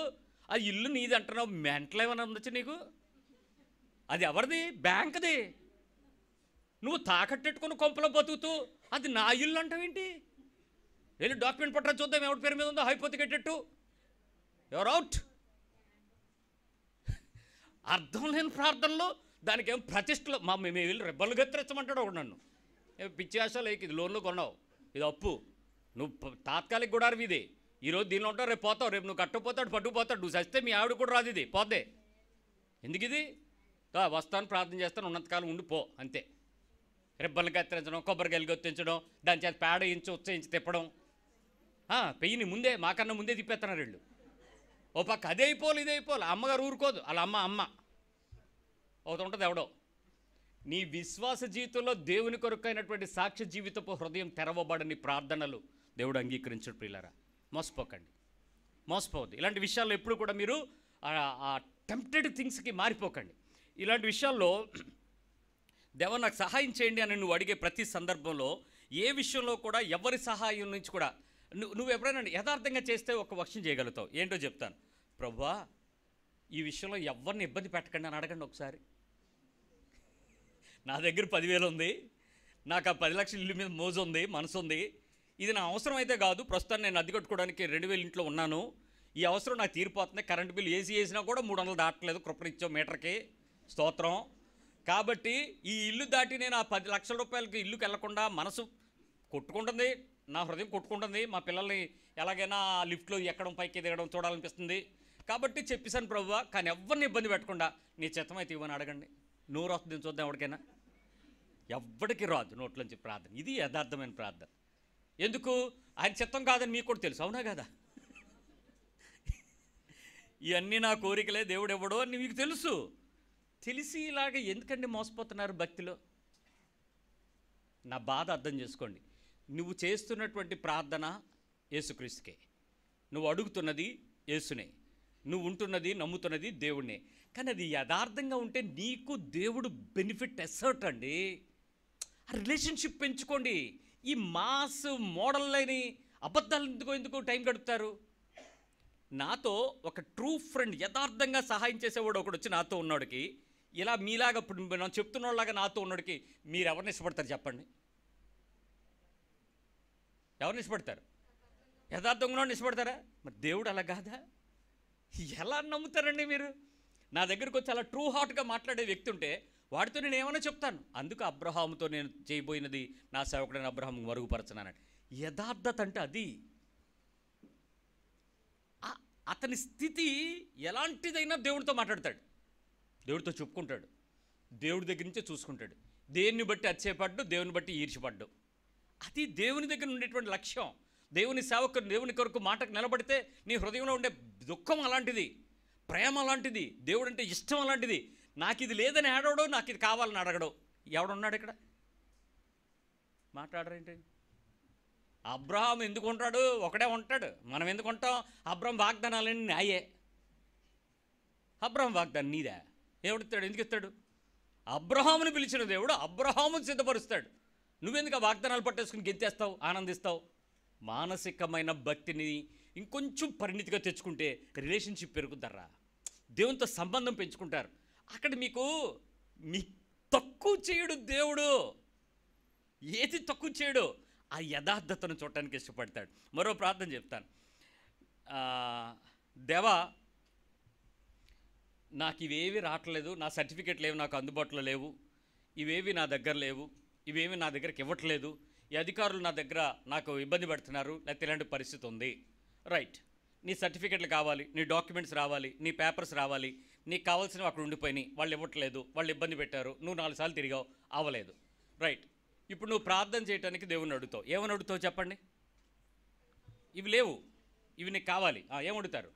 ఆ ఇల్లు నీది అంటున్నావు. మెంటల్ ఏమైనా ఉండొచ్చు నీకు? అది ఎవరిది? బ్యాంక్ది. నువ్వు తాకట్టెట్టుకుని కొంపలో బతుకుతూ అది నా ఇల్లు అంటావేంటి? వెళ్ళి డాక్యుమెంట్ పట్టరా చూద్దాం ఎవరి పేరు మీద ఉందో. హైపోతికేటట్టు ఎవరు అవుట్. అర్థం లేని ప్రార్థనలో దానికి ఏం ప్రతిష్టలు. మేము వెళ్ళి రెబ్బలు గెత్తరించమంటాడు ఒకడు నన్ను. పిచ్చి ఆశలు ఇది లోన్లు కొన్నావు, ఇది అప్పు, నువ్వు తాత్కాలిక గుడారు ఇది. ఈరోజు దీనిలో ఉంటావు, రేపు పోతావు, రేపు నువ్వు కట్టుకుపోతాడు పట్టుకుపోతాడు, నువ్వు చస్తే మీ ఆవిడ కూడా రాదు, ఇది పోతే ఎందుకు ఇది? వస్తాను ప్రార్థన చేస్తాను ఉన్నంతకాలం ఉండిపో అంతే. రెబ్బలు కత్తిరించడం, కొబ్బరికాయలు గొత్తించడం, దాని చేత పేడ ఇంచు ఉచ్చయించి తిప్పడం, పెయ్యిని ముందే మాకన్నా ముందే తిప్పేస్తున్నారు వీళ్ళు. ఓ పక్క అదే అయిపోవాలి ఇదే అయిపోవాలి. అమ్మగారు ఊరుకోదు, వాళ్ళ అమ్మ ఒకటి ఉంటుంది ఎవడో. నీ విశ్వాస జీవితంలో దేవుని కొరకైనటువంటి సాక్ష్య జీవితపు హృదయం తెరవబడని ప్రార్థనలు దేవుడు అంగీకరించడు. ప్రియులారా, మోసపోకండి, మోసపోవద్దు. ఇలాంటి విషయాల్లో ఎప్పుడు కూడా మీరు ఆ టెంప్టెడ్ థింగ్స్కి మారిపోకండి. ఇలాంటి విషయాల్లో దేవా నాకు సహాయం చేయండి అని నువ్వు అడిగే ప్రతి సందర్భంలో ఏ విషయంలో కూడా ఎవరి సహాయం నుంచి కూడా నువ్వు ఎప్పుడైనా యథార్థంగా చేస్తే ఒక వర్షం చేయగలుగుతావు. ఏంటో చెప్తాను. ప్రభువా ఈ విషయంలో ఎవరిని ఇబ్బంది పెట్టకండి అని అడగండి ఒకసారి. నా దగ్గర 10,000 ఉంది, నాకు ఆ 10 లక్షల ఇల్లు మీద మోజు ఉంది, మనసు ఉంది. ఇది నా అవసరం అయితే కాదు, ప్రస్తుతం నేను అద్దె కట్టుకోవడానికి 2,000 ఇంట్లో ఉన్నాను. ఈ అవసరం నాకు తీరిపోతుంది. కరెంటు బిల్లు ఏసీ వేసినా కూడా 300 దాటలేదు, కృపణిచ్చావు మీటర్కి, స్తోత్రం. కాబట్టి ఈ ఇల్లు దాటి నేను ఆ 10 లక్షల రూపాయలకి ఇల్లుకి వెళ్లకుండా మనసు కొట్టుకుంటుంది, నా హృదయం కొట్టుకుంటుంది. మా పిల్లల్ని ఎలాగైనా లిఫ్ట్లో ఎక్కడం పైకి దిగడం చూడాలనిపిస్తుంది. కాబట్టి చెప్పేశాను ప్రభువా, కానీ ఎవరిని ఇబ్బంది పెట్టకుండా నీ చిత్తమైతే ఇవ్వని అడగండి. నోరు వస్తుంది చూద్దాం ఎవరికైనా. ఎవ్వడికి రాదు నోట్లోంచి ప్రార్థన. ఇది యథార్థమైన ప్రార్థన. ఎందుకు? ఆయన చిత్తం కాదని మీకు కూడా తెలుసు, అవునా కదా? ఇవన్నీ నా కోరికలే, దేవుడు ఎవడో అని మీకు తెలుసు. తెలిసి ఇలాగ ఎందుకండి మోసపోతున్నారు భక్తిలో? నా బాధ అర్థం చేసుకోండి. నువ్వు చేస్తున్నటువంటి ప్రార్థన యేసుక్రీస్తుకే, నువ్వు అడుగుతున్నది యేసునే, నువ్వు ఉంటున్నది నమ్ముతున్నది దేవుణ్ణే. కానీ అది యథార్థంగా ఉంటే నీకు దేవుడు బెనిఫిట్ ఎసర్ట్ అండి. ఆ రిలేషన్షిప్ పెంచుకోండి. ఈ మాస్ మోడల్ని అబద్ధాలు ఎందుకు టైం గడుపుతారు? నాతో ఒక ట్రూ ఫ్రెండ్, యథార్థంగా సహాయం చేసేవాడు ఒకడు వచ్చి నాతో ఉన్నోడికి, ఇలా మీలాగా ఇప్పుడు మనం చెప్తున్న వాళ్ళలాగా నాతో ఉన్నోడికి మీరు ఎవరిని ఇష్టపడతారు చెప్పండి? ఎవరిని ఇష్టపడతారు? యథార్థంగా ఇష్టపడతారా? మరి దేవుడు అలా కాదా? ఎలా నమ్ముతారండి మీరు? నా దగ్గరకు వచ్చి అలా ట్రూ హార్ట్గా మాట్లాడే వ్యక్తి ఉంటే వాడితో నేను ఏమైనా చెప్తాను. అందుకు అబ్రహాముతో నేను చేయబోయినది నా సేవకుడైన అబ్రహాం మరుగుపరచనానండి. యథార్థత అంటే అది. అతని స్థితి ఎలాంటిదైనా దేవుడితో మాట్లాడతాడు, దేవుడితో చెప్పుకుంటాడు, దేవుడి దగ్గర నుంచే చూసుకుంటాడు. దేన్ని బట్టి అచ్చేపడ్డు, దేవుని బట్టి ఈర్చిపడ్డు. అది దేవుని దగ్గర ఉండేటువంటి లక్ష్యం. దేవుని సేవకు, దేవుని కొరకు మాటకు నిలబడితే నీ హృదయంలో ఉండే దుఃఖం అలాంటిది, ప్రేమ అలాంటిది, దేవుడు అంటే ఇష్టం అలాంటిది. నాకు ఇది లేదని ఏడవడు, నాకు ఇది కావాలని అడగడు. ఎవడున్నాడు ఇక్కడ? మాట్లాడరేంటి? అబ్రహాం ఎందుకు ఉంటాడు? ఒకడే ఉంటాడు. మనం ఎందుకు ఉంటాం? అబ్రహాం వాగ్దానాలన్నీ నాయే. అబ్రహాం వాగ్దానం నీదే. ఎవడిస్తాడు? ఎందుకు ఇస్తాడు? అబ్రహాముని పిలిచిన దేవుడు అబ్రహాముని సిద్ధపరుస్తాడు. నువ్వెందుకు ఆ వాగ్దానాలు పట్టేసుకుని గెంతేస్తావు, ఆనందిస్తావు? మానసికమైన భక్తిని ఇంకొంచెం పరిణితిగా తెచ్చుకుంటే రిలేషన్షిప్ పెరుగుతారా, దేవునితో సంబంధం పెంచుకుంటారు. అక్కడ మీ తక్కువ చేయడు దేవుడు, ఏది తక్కువ చేయడు, ఆ యథార్థతను చూడటానికి ఇష్టపడతాడు. మరో ప్రార్థన చెప్తాను. దేవా, నాకు ఇవేవి రావట్లేదు, నా సర్టిఫికెట్లు లేవు, నాకు అందుబాటులో లేవు, ఇవేవి నా దగ్గర లేవు, ఇవేవి నా దగ్గరికి ఇవ్వట్లేదు, ఈ అధికారులు నా దగ్గర నాకు ఇబ్బంది పెడుతున్నారు, లేకపోతే ఇలాంటి పరిస్థితి ఉంది. రైట్, నీ సర్టిఫికెట్లు కావాలి, నీ డాక్యుమెంట్స్ రావాలి, నీ పేపర్స్ రావాలి, నీకు కావాల్సినవి అక్కడ ఉండిపోయినాయి, వాళ్ళు ఇవ్వట్లేదు, వాళ్ళు ఇబ్బంది పెట్టారు, నువ్వు 4 సార్లు తిరిగావు, అవ్వలేదు. రైట్, ఇప్పుడు నువ్వు ప్రార్థన చేయడానికి దేవుని అడుగుతావు. ఏమని అడుగుతావు చెప్పండి? ఇవి లేవు, ఇవి నీకు కావాలి. ఏమడుగుతారు?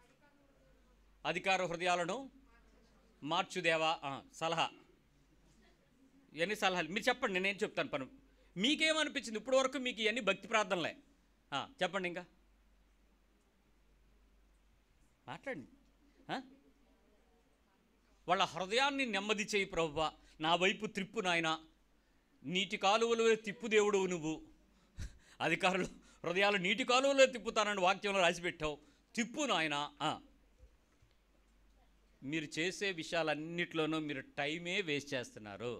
అధికార హృదయాలను మార్చుదేవా. సలహా. ఇవన్నీ సలహాలు. మీరు చెప్పండి, నేనేం చెప్తాను పని. మీకేమనిపించింది ఇప్పుడు వరకు? మీకు ఇవన్నీ భక్తి ప్రార్థనలే. చెప్పండి, ఇంకా మాట్లాడండి. వాళ్ళ హృదయాన్ని నెమ్మది చేయి ప్రభువా, నా వైపు త్రిప్పు నాయన, నీటి కాలువలో తిప్పు దేవుడు నువ్వు. అధికారులు హృదయాలు నీటి కాలువలో తిప్పుతానని వాక్యంలో రాసిపెట్టావు, తిప్పు నాయన. మీరు చేసే విషయాలన్నిట్లోనూ మీరు టైమే వేస్ట్ చేస్తున్నారు.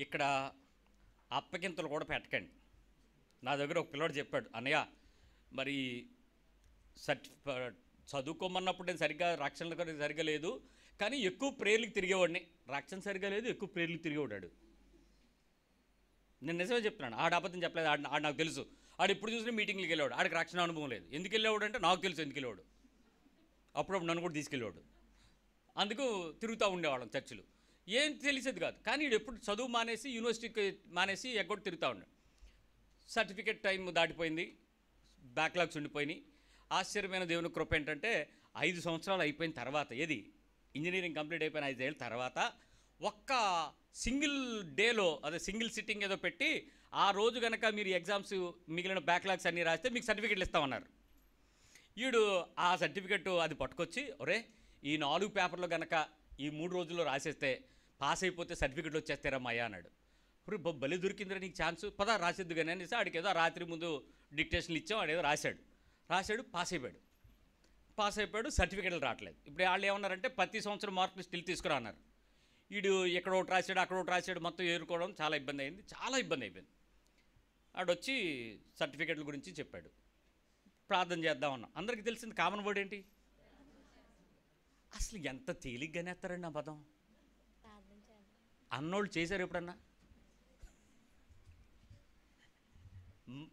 ఇక్కడ అప్పగింతలు కూడా పెట్టకండి. నా దగ్గర ఒక పిల్లవాడు చెప్పాడు, అన్నయ్య మరి చదువుకోమన్నప్పుడు నేను సరిగ్గా రక్షణ సరిగ్గా లేదు, కానీ ఎక్కువ ప్రేర్లకు తిరిగేవాడిని. రక్షణ సరిగ్గా లేదు, ఎక్కువ ప్రేర్లకు తిరిగేవాడు. నేను నిజమే చెప్తున్నాను, ఆడ అబద్ధం చెప్పలేదు. ఆడు నాకు తెలుసు. ఆడు ఇప్పుడు చూసిన మీటింగ్కి వెళ్ళేవాడు, ఆడికి రక్షణ అనుభవం లేదు. ఎందుకు వెళ్ళేవాడు అంటే నాకు తెలుసు ఎందుకు వెళ్ళేవాడు. అప్పుడప్పుడు నన్ను కూడా తీసుకెళ్ళేవాడు. అందుకు తిరుగుతూ ఉండేవాళ్ళం చర్చిలు. ఏం తెలిసేది కాదు. కానీ వీడు ఎప్పుడు చదువు మానేసి యూనివర్సిటీకి మానేసి ఎగ్గొట్టి తిరుగుతూ ఉన్నాడు. సర్టిఫికెట్ టైం దాటిపోయింది, బ్యాక్లాగ్స్ ఉండిపోయినాయి. ఆశ్చర్యమైన దేవుని కృప ఏంటంటే 5 సంవత్సరాలు అయిపోయిన తర్వాత, ఏది ఇంజనీరింగ్ కంప్లీట్ అయిపోయిన 5 ఏళ్ళ తర్వాత ఒక్క సింగిల్ డేలో, అదే సింగిల్ సిట్టింగ్ ఏదో పెట్టి, ఆ రోజు కనుక మీరు ఎగ్జామ్స్ మిగిలిన బ్యాక్లాగ్స్ అన్నీ రాస్తే మీకు సర్టిఫికెట్లు ఇస్తామన్నారు. వీడు ఆ సర్టిఫికెట్ అది పట్టుకొచ్చి, ఒరే ఈ 4 పేపర్లు కనుక ఈ 3 రోజుల్లో రాసేస్తే పాస్ అయిపోతే సర్టిఫికెట్లు వచ్చేస్తారమ్మయ్యా అన్నాడు. ఇప్పుడు బలి దొరికిందిరా నీకు ఛాన్స్, పదా రాసేద్దు కానీ అనేసి ఆడికి ఏదో రాత్రి ముందు డిక్టేషన్లు ఇచ్చాం, ఆడేదో రాశాడు, పాస్ అయిపోయాడు. సర్టిఫికెట్లు రావట్లేదు. ఇప్పుడు వాళ్ళు ఏమన్నారంటే ప్రతి సంవత్సరం మార్కులు స్టిల్ తీసుకురా అన్నారు. వీడు ఎక్కడ ఒకటి రాశాడు, అక్కడ ఒకటి రాశాడు, మొత్తం ఏరుకోవడం చాలా ఇబ్బంది అయిపోయింది. ఆడొచ్చి సర్టిఫికెట్ల గురించి చెప్పాడు. ప్రార్థన చేద్దామన్నా. అందరికీ తెలిసింది కామన్ వర్డ్ ఏంటి? అసలు ఎంత తేలిగ్గానే ఎత్తారండి ఆ పదం. అన్నోళ్ళు చేశారు ఎప్పుడన్నా?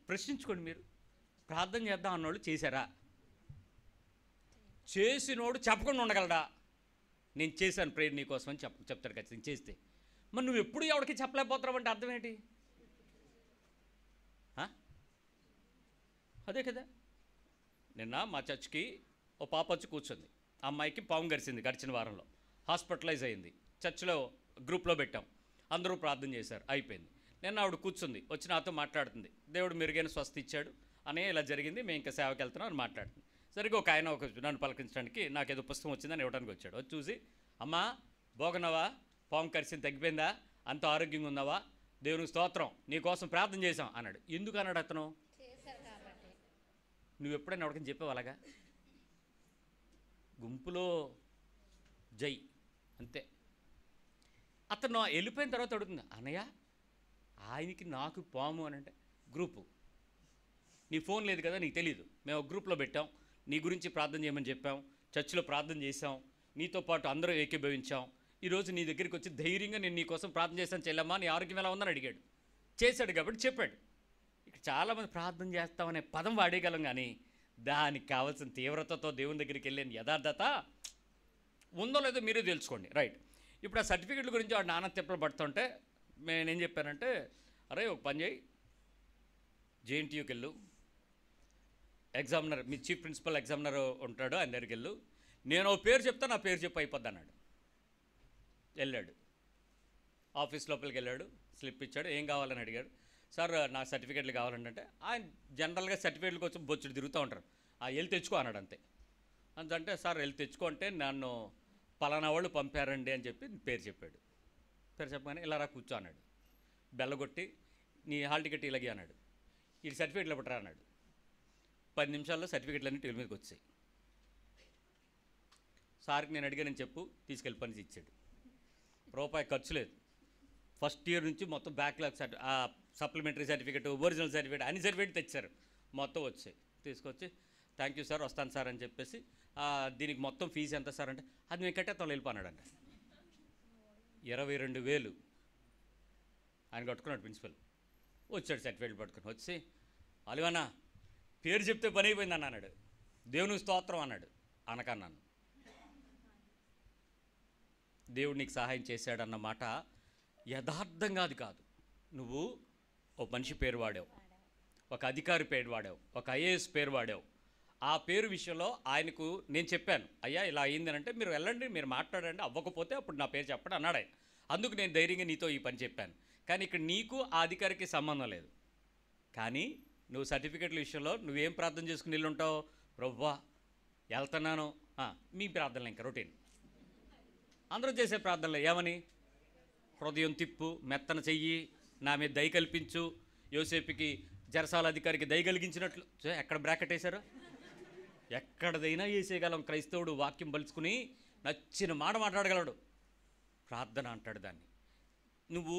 ప్రశ్నించుకోండి మీరు. ప్రార్థన చేద్దాం అన్నోళ్ళు చేశారా? చేసినోడు చెప్పకుండా ఉండగలడా? నేను చేశాను ప్రేయర్ నీకోసం అని చెప్తాడు ఖచ్చితంగా చేస్తే. మరి నువ్వు ఎప్పుడు ఎవరికి చెప్పలేకపోతున్నావు అంటే అర్థం ఏంటి? అదే కదా. నిన్న మా చర్చ్కి ఓ పాప వచ్చి కూర్చుంది. ఆ అమ్మాయికి పాము గడిచిన వారంలో హాస్పిటలైజ్ అయింది. చర్చ్లో గ్రూప్లో పెట్టాం, అందరూ ప్రార్థన చేశారు, అయిపోయింది. నిన్న ఆవిడ కూర్చుంది, వచ్చి నాతో మాట్లాడుతుంది. దేవుడు మెరుగైన స్వస్థ ఇచ్చాడు అనే, ఇలా జరిగింది, మేము ఇంకా సేవకి వెళ్తున్నాం అని మాట్లాడుతుంది. సరిగ్గా ఒక ఆయన నన్ను పలకరించడానికి నాకేదో పుస్తకం వచ్చిందని ఇవ్వడానికి వచ్చాడు. వచ్చి చూసి, అమ్మా బాగున్నావా, పాము కరిసింది తగ్గిపోయిందా, అంత ఆరోగ్యంగా ఉన్నావా, దేవునికి స్తోత్రం, నీకోసం ప్రార్థన చేశాం అన్నాడు. ఎందుకు అన్నాడు అతను? నువ్వు ఎప్పుడైనా ఎవరికైనా చెప్పావు అలాగా? గుంపులో జై అంతే. అతను వెళ్ళిపోయిన తర్వాత అడుగుతుంది, అన్నయ్య ఆయనకి నాకు పాము అని అంటే, గ్రూపు నీ ఫోన్ లేదు కదా, నీకు తెలీదు, మేము ఒక గ్రూప్లో పెట్టాం, నీ గురించి ప్రార్థన చేయమని చెప్పాం, చర్చిలో ప్రార్థన చేసాం, నీతో పాటు అందరూ ఏకీభవించాం, ఈరోజు నీ దగ్గరికి వచ్చి ధైర్యంగా నేను నీకోసం ప్రార్థన చేశాను చెల్లమ్మా, నీ ఆరోగ్యం ఎలా ఉందని అడిగాడు. చేశాడు కాబట్టి చెప్పాడు. ఇక్కడ చాలామంది ప్రార్థన చేస్తామనే పదం వాడేయగలం, కానీ దానికి కావాల్సిన తీవ్రతతో దేవుని దగ్గరికి వెళ్ళిన యథార్థత ఉందో లేదో మీరే తెలుసుకోండి. రైట్, ఇప్పుడు ఆ సర్టిఫికెట్ల గురించి వాడు నాన్న తిప్పలు పడుతుంటే నేనేం చెప్పానంటే, అరే ఒక పని చేయి, జేఎన్టీయూకి వెళ్ళు, ఎగ్జామినర్ మీ చీఫ్ ప్రిన్సిపల్ ఎగ్జామినర్ ఉంటాడు, ఆయన దగ్గరికి వెళ్ళు, నేను ఓ పేరు చెప్తా, నా పేరు చెప్పి అయిపోద్ది అన్నాడు. వెళ్ళాడు, ఆఫీస్ లోపలికి వెళ్ళాడు, స్లిప్ ఇచ్చాడు. ఏం కావాలని అడిగాడు. సార్ నా సర్టిఫికేట్లు కావాలంటే, ఆయన జనరల్గా సర్టిఫికేట్ల కోసం బొచ్చుడు తిరుగుతూ ఉంటారు. వెళ్ళి తెచ్చుకో అన్నాడు అంతే. అంటే సార్ వెళ్ళి తెచ్చుకో అంటే నన్ను పలానా వాళ్ళు పంపారండి అని చెప్పి పేరు చెప్పాడు. పేరు చెప్పగానే ఇలా రా కూర్చో అన్నాడు. బెల్లగొట్టి నీ హాల్ టికెట్ ఇలాగే అన్నాడు. ఈ సర్టిఫికేట్లు ఇవ్వటరా అన్నాడు. 10 నిమిషాల్లో సర్టిఫికేట్లన్నీ టేబుల్ మీదకి వచ్చాయి. సార్కి నేను అడిగానని చెప్పు, తీసుకెళ్ళి పని ఇచ్చాడు. రూపాయి ఖర్చు లేదు. ఫస్ట్ ఇయర్ నుంచి మొత్తం backlog supplementary certificate, original certificate, అన్ని సర్టిఫికేట్ తెచ్చారు. మొత్తం వచ్చాయి. తీసుకొచ్చి థ్యాంక్ యూ సార్, వస్తాను సార్ అని చెప్పేసి, దీనికి మొత్తం ఫీజు ఎంత సార్ అంటే, అది మేము కట్టేస్తాం వెళ్ళిపోన్నాడంట. 22,000 ఆయన కట్టుకున్నాడు ప్రిన్సిపల్. వచ్చాడు సర్టిఫికేట్ పట్టుకుని వచ్చి, అలివన్నా పేరు చెప్తే పని అయిపోయింది అన్నాడు. దేవునికి స్తోత్రం అన్నాడు. అనకన్నాను. దేవుడు నీకు సహాయం చేశాడన్న మాట యథార్థంగా అది కాదు. నువ్వు ఒక మనిషి పేరు వాడావు, ఒక అధికారి పేరు వాడావు, ఒక ఐఏఎస్ పేరు వాడావు. ఆ పేరు విషయంలో ఆయనకు నేను చెప్పాను, అయ్యా ఇలా అయింది అంటే మీరు వెళ్ళండి, మీరు మాట్లాడండి, అవ్వకపోతే అప్పుడు నా పేరు చెప్పండి అన్నాడు ఆయన. అందుకు నేను ధైర్యంగా నీతో ఈ పని చెప్పాను. కానీ ఇక్కడ నీకు ఆ అధికారికి సంబంధం లేదు. కానీ నువ్వు సర్టిఫికెట్ల విషయంలో నువ్వేం ప్రార్థన చేసుకుని వెళ్ళుంటావు? ప్రభువా వెళ్తున్నాను. మీ ప్రార్థనలు ఇంకా రొటీన్ అందరూ చేసే ప్రార్థనలు ఏమని? హృదయం తిప్పు, మెత్తన చెయ్యి, నా మీద దయ కల్పించు, యోసేపుకి జరసాల అధికారికి దయ కలిగించినట్లు. ఎక్కడ బ్రాకెట్ వేశారు? ఎక్కడదైనా వేసేయగలం. క్రైస్తవుడు వాక్యం పలుచుకుని నచ్చిన మాట మాట్లాడగలడు. ప్రార్థన అంటాడు దాన్ని. నువ్వు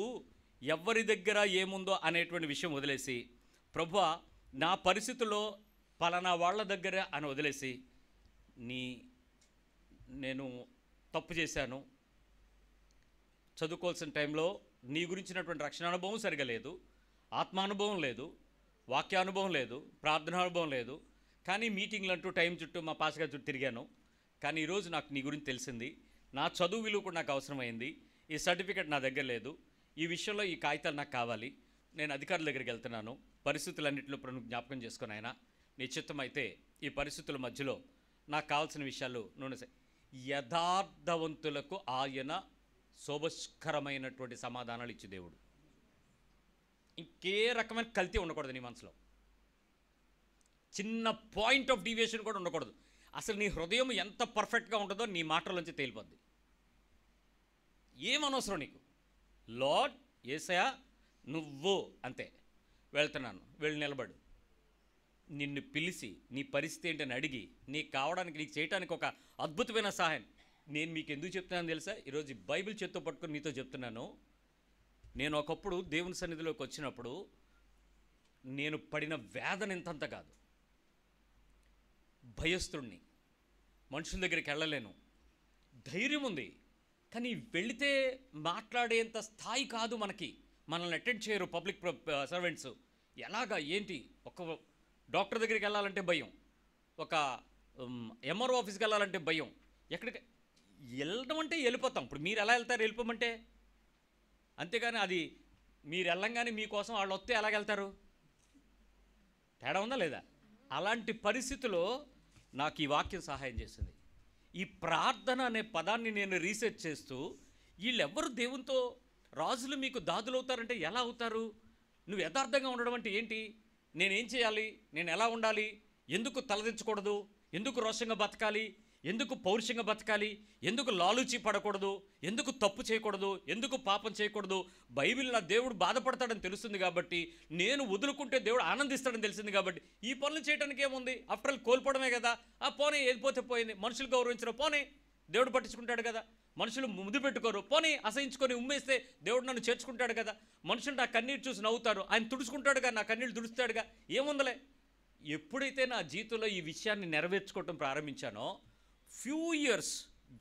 ఎవరి దగ్గర ఏముందో అనేటువంటి విషయం వదిలేసి, ప్రభువా నా పరిస్థితుల్లో పలానా వాళ్ళ దగ్గర అని వదిలేసి, నేను తప్పు చేశాను, చదువుకోవాల్సిన టైంలో నీ గురించినటువంటి రక్షణ అనుభవం సరిగా లేదు, ఆత్మానుభవం లేదు, వాక్యానుభవం లేదు, ప్రార్థనానుభవం లేదు, కానీ మీటింగ్లు అంటూ టైం చుట్టూ మా పాస్గా చుట్టూ తిరిగాను. కానీ ఈరోజు నాకు నీ గురించి తెలిసింది, నా చదువు విలువ కూడా నాకు అవసరమైంది, ఈ సర్టిఫికెట్ నా దగ్గర లేదు, ఈ విషయంలో ఈ కాగితాలు నాకు కావాలి, నేను అధికారుల దగ్గరికి వెళ్తున్నాను, పరిస్థితులన్నింటిలో జ్ఞాపకం చేసుకుని ఆయన నీ చిత్తం అయితే ఈ పరిస్థితుల మధ్యలో నాకు కావాల్సిన విషయాలు నూనె. యథార్థవంతులకు ఆయన శోభస్కరమైనటువంటి సమాధానాలు ఇచ్చే దేవుడు. ఇంకే రకమైన కల్తీ ఉండకూడదు నీ మనసులో, చిన్న పాయింట్ ఆఫ్ డీవియేషన్ కూడా ఉండకూడదు. అసలు నీ హృదయం ఎంత పర్ఫెక్ట్గా ఉంటుందో నీ మాటల్లోంచి తేలిపోద్ది. ఏమనవసరం నీకు. లార్డ్ యేసయ్యా నువ్వు అంతే, వెళ్తున్నాను, వెళ్ళి నిలబడు, నిన్ను పిలిచి నీ పరిస్థితి ఏంటని అడిగి నీకు కావడానికి, నీకు చేయడానికి ఒక అద్భుతమైన సహాయం. నేను మీకు ఎందుకు చెప్తున్నాను తెలుసా? ఈరోజు బైబిల్ చేత్తో పట్టుకొని నీతో చెప్తున్నాను. నేను ఒకప్పుడు దేవుని సన్నిధిలోకి వచ్చినప్పుడు నేను పడిన వేదన ఇంతంత కాదు. భయస్తుడిని, మనుషుల దగ్గరికి వెళ్ళలేను, ధైర్యం ఉంది కానీ వెళితే మాట్లాడేంత స్థాయి కాదు మనకి. మనల్ని అటెండ్ చేయరు పబ్లిక్ సర్వెంట్స్. ఎలాగా ఏంటి? ఒక డాక్టర్ దగ్గరికి వెళ్ళాలంటే భయం, ఒక ఎంఆర్ఓ ఆఫీస్కి వెళ్ళాలంటే భయం. ఎక్కడికి వెళ్ళడం అంటే వెళ్ళిపోతాం. ఇప్పుడు మీరు ఎలా వెళ్తారు వెళ్ళిపోమంటే? అంతేగాని అది మీరు వెళ్ళంగానే మీకోసం వాళ్ళు వస్తే ఎలాగెళ్తారు? తేడా ఉందా లేదా? అలాంటి పరిస్థితిలో నాకు ఈ వాక్యం సహాయం చేసింది. ఈ ప్రార్థన అనే పదాన్ని నేను రీసెర్చ్ చేస్తూ, వీళ్ళెవ్వరు దేవునితో రాజులు మీకు దాదులవుతారంటే ఎలా అవుతారు? నువ్వు యథార్థంగా ఉండడం అంటే ఏంటి? నేనేం చేయాలి? నేను ఎలా ఉండాలి? ఎందుకు తలదించకూడదు? ఎందుకు రోషంగా బతకాలి? ఎందుకు పౌరుషంగా బతకాలి? ఎందుకు లాలూచి పడకూడదు? ఎందుకు తప్పు చేయకూడదు? ఎందుకు పాపం చేయకూడదు? బైబిల్లో దేవుడు బాధపడతాడని తెలుస్తుంది కాబట్టి, నేను వదులుకుంటే దేవుడు ఆనందిస్తాడని తెలిసింది కాబట్టి, ఈ పనులు చేయడానికి ఏముంది? ఆఫ్టర్ ఆల్ కోల్పోవడమే కదా. పోనీ ఏదిపోతే పోయింది. మనుషులు గౌరవించరు, పోనీ దేవుడు పట్టించుకుంటాడు కదా. మనుషులు ముద్దు పెట్టుకోరు, పోనీ అసహించుకొని ఉమ్మేస్తే దేవుడు నన్ను చేర్చుకుంటాడు కదా. మనుషులు నా కన్నీరు చూసి నవ్వుతారు, ఆయన తుడుచుకుంటాడుగా, నా కన్నీళ్ళు తుడుస్తాడుగా, ఏముందలే. ఎప్పుడైతే నా జీవితంలో ఈ విషయాన్ని నెరవేర్చుకోవటం ప్రారంభించానో,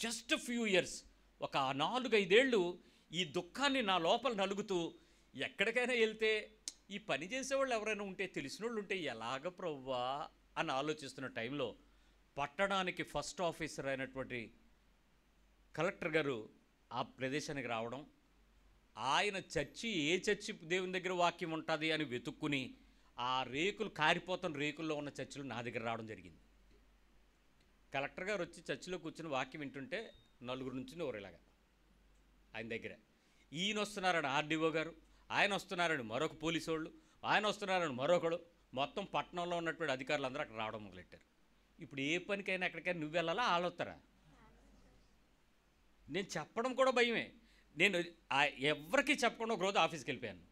జస్ట్ ఫ్యూ ఇయర్స్, ఒక 4-5 ఏళ్ళు ఈ దుఃఖాన్ని నా లోపల నలుగుతూ, ఎక్కడికైనా వెళ్తే ఈ పని చేసేవాళ్ళు ఎవరైనా ఉంటే, తెలిసిన వాళ్ళు ఉంటే ఎలాగ ప్రవ్వా అని ఆలోచిస్తున్న టైంలో, పట్టణానికి ఫస్ట్ ఆఫీసర్ అయినటువంటి కలెక్టర్ గారు ఆ ప్రదేశానికి రావడం, ఆయన చర్చి ఏ చర్చి దేవుని దగ్గర వాక్యం ఉంటుంది అని వెతుక్కుని ఆ రేకులు కారిపోతున్న రేకుల్లో ఉన్న చర్చిలు నా దగ్గర రావడం జరిగింది. కలెక్టర్ గారు వచ్చి చర్చిలో కూర్చుని వాక్యం వింటుంటే నలుగురు నుంచి ఇలాగా ఆయన దగ్గర. ఈయన వస్తున్నారని ఆర్డీఓ గారు, ఆయన వస్తున్నారని మరొక పోలీసు వాళ్ళు, ఆయన వస్తున్నారని మరొకడు, మొత్తం పట్టణంలో ఉన్నటువంటి అధికారులు అందరూ అక్కడ రావడం మొదలెట్టారు. ఇప్పుడు ఏ పనికైనా ఎక్కడికైనా నువ్వు వెళ్ళాలా ఆలోస్తారా? నేను చెప్పడం కూడా భయమే. నేను ఎవరికి చెప్పకుండా ఒకరోజు ఆఫీస్కి వెళ్ళిపోయాను.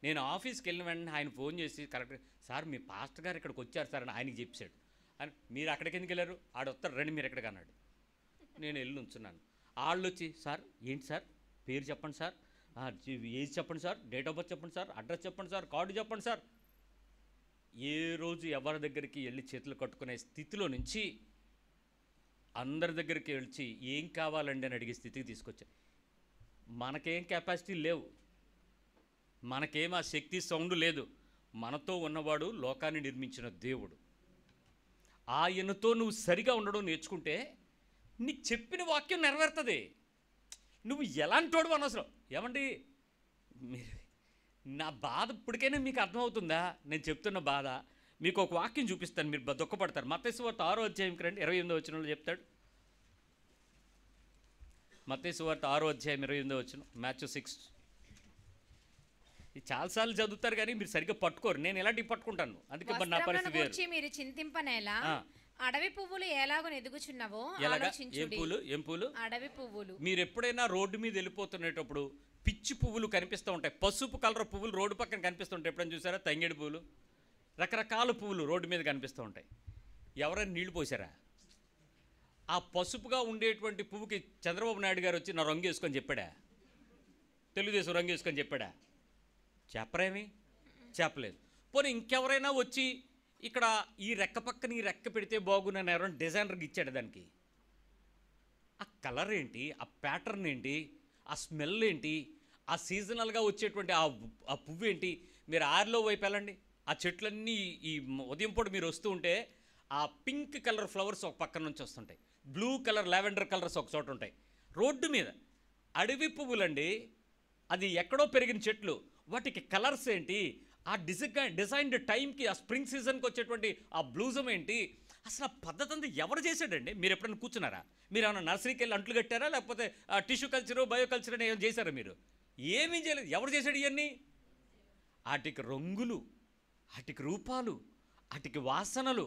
నేను ఆఫీస్కి వెళ్ళిన వెంటనే ఆయన ఫోన్ చేసి కరెక్ట్గా, సార్ మీ పాస్టర్ గారు ఇక్కడికి వచ్చారు సార్ అని ఆయనకి చెప్పాడు. అని మీరు అక్కడికి ఎందుకు వెళ్ళారు? ఆడొస్తారు రండి మీరు ఎక్కడికి అన్నాడు. నేను వెళ్ళి ఉంచున్నాను. వాళ్ళు వచ్చి, సార్ ఏంటి సార్ పేరు చెప్పండి సార్, ఏజ్ చెప్పండి సార్, డేట్ ఆఫ్ బర్త్ చెప్పండి సార్, అడ్రస్ చెప్పండి సార్, కార్డు చెప్పండి సార్. ఏ రోజు ఎవరి దగ్గరికి వెళ్ళి చేతులు కట్టుకునే స్థితిలో నుంచి అందరి దగ్గరికి వెళ్ళి ఏం కావాలండి అని అడిగే స్థితికి తీసుకొచ్చారు. మనకేం కెపాసిటీ లేవు, మనకేం ఆ శక్తి సౌండ్ లేదు. మనతో ఉన్నవాడు లోకాన్ని నిర్మించిన దేవుడు. ఆయనతో నువ్వు సరిగా ఉండడం నేర్చుకుంటే నీకు చెప్పిన వాక్యం నెరవేరుతుంది. నువ్వు ఎలాంటోడు అనవసరం. ఏమండి మీరు నా బాధ ఇప్పటికైనా మీకు అర్థమవుతుందా? నేను చెప్తున్న బాధ మీకు ఒక వాక్యం చూపిస్తాను, మీరు దుఃఖపడతారు. మత్తయి సువార్త 6వ అధ్యాయంకి రండి, 28వ వచనంలో చెప్తాడు. మత్తయి సువార్త 6వ అధ్యాయం 28వ వచనం, Matthew 6. ఇది చాలాసార్లు చదువుతారు కానీ మీరు సరిగ్గా పట్టుకోరు. నేను ఎలాంటివి పట్టుకుంటాను, అందుకే మరి నా పరిస్థితి వేరు. మీరు చింతింపనేలా అడవి పువ్వులు ఎలాగో ఎదుగుచున్నావో ఆలోచించుడి. ఏం పూలు? అడవి పువ్వులు. మీరు ఎప్పుడైనా రోడ్డు మీద వెళ్ళిపోతున్నప్పుడు పిచ్చి పువ్వులు కనిపిస్తూ ఉంటాయి, పసుపు కలర్ పువ్వులు రోడ్డు పక్కన కనిపిస్తుంటాయి. ఎప్పుడైనా చూసారా? తంగేడు పువ్వులు, రకరకాల పువ్వులు రోడ్డు మీద కనిపిస్తూ ఉంటాయి. ఎవరైనా నీళ్లు పోసారా? ఆ పసుపుగా ఉండేటువంటి పువ్వుకి చంద్రబాబు నాయుడు గారు వచ్చి నా రంగు వేసుకొని చెప్పాడా? తెలుగుదేశం రంగు వేసుకొని చెప్పాడా? చెప్పరేమి? చెప్పలేదు. పోనీ ఇంకెవరైనా వచ్చి ఇక్కడ ఈ రెక్క పక్కన ఈ రెక్క పెడితే బాగున్నాను ఎవరైనా డిజైనర్కి ఇచ్చాడు దానికి? ఆ కలర్ ఏంటి, ఆ ప్యాటర్న్ ఏంటి, ఆ స్మెల్ ఏంటి, ఆ సీజనల్గా వచ్చేటువంటి ఆ పువ్వు ఏంటి? మీరు ఆరిలో వైపు వెళ్ళండి, ఆ చెట్లన్నీ ఈ ఉదయం పూట మీరు వస్తూ ఉంటే ఆ పింక్ కలర్ ఫ్లవర్స్ ఒక పక్కన నుంచి వస్తుంటాయి, బ్లూ కలర్ లావెండర్ కలర్స్ ఒక చోట ఉంటాయి. రోడ్డు మీద అడవి పువ్వులండి, అది ఎక్కడో పెరిగిన చెట్లు, వాటికి కలర్స్ ఏంటి, ఆ డిజైన్డ్ టైంకి ఆ స్ప్రింగ్ సీజన్కి వచ్చేటువంటి ఆ బ్లూజం ఏంటి, అసలు ఆ పద్ధతి అంతా ఎవరు చేశాడండి? మీరు ఎప్పుడైనా కూర్చున్నారా? మీరు ఏమైనా నర్సరీకి వెళ్ళి అంట్లు కట్టారా, లేకపోతే టిష్యూ కల్చరు బయోకల్చర్ అని ఏమైనా చేశారా? మీరు ఏమీ చేయలేదు. ఎవరు చేశాడు ఇవన్నీ? వాటికి రంగులు, వాటికి రూపాలు, వాటికి వాసనలు,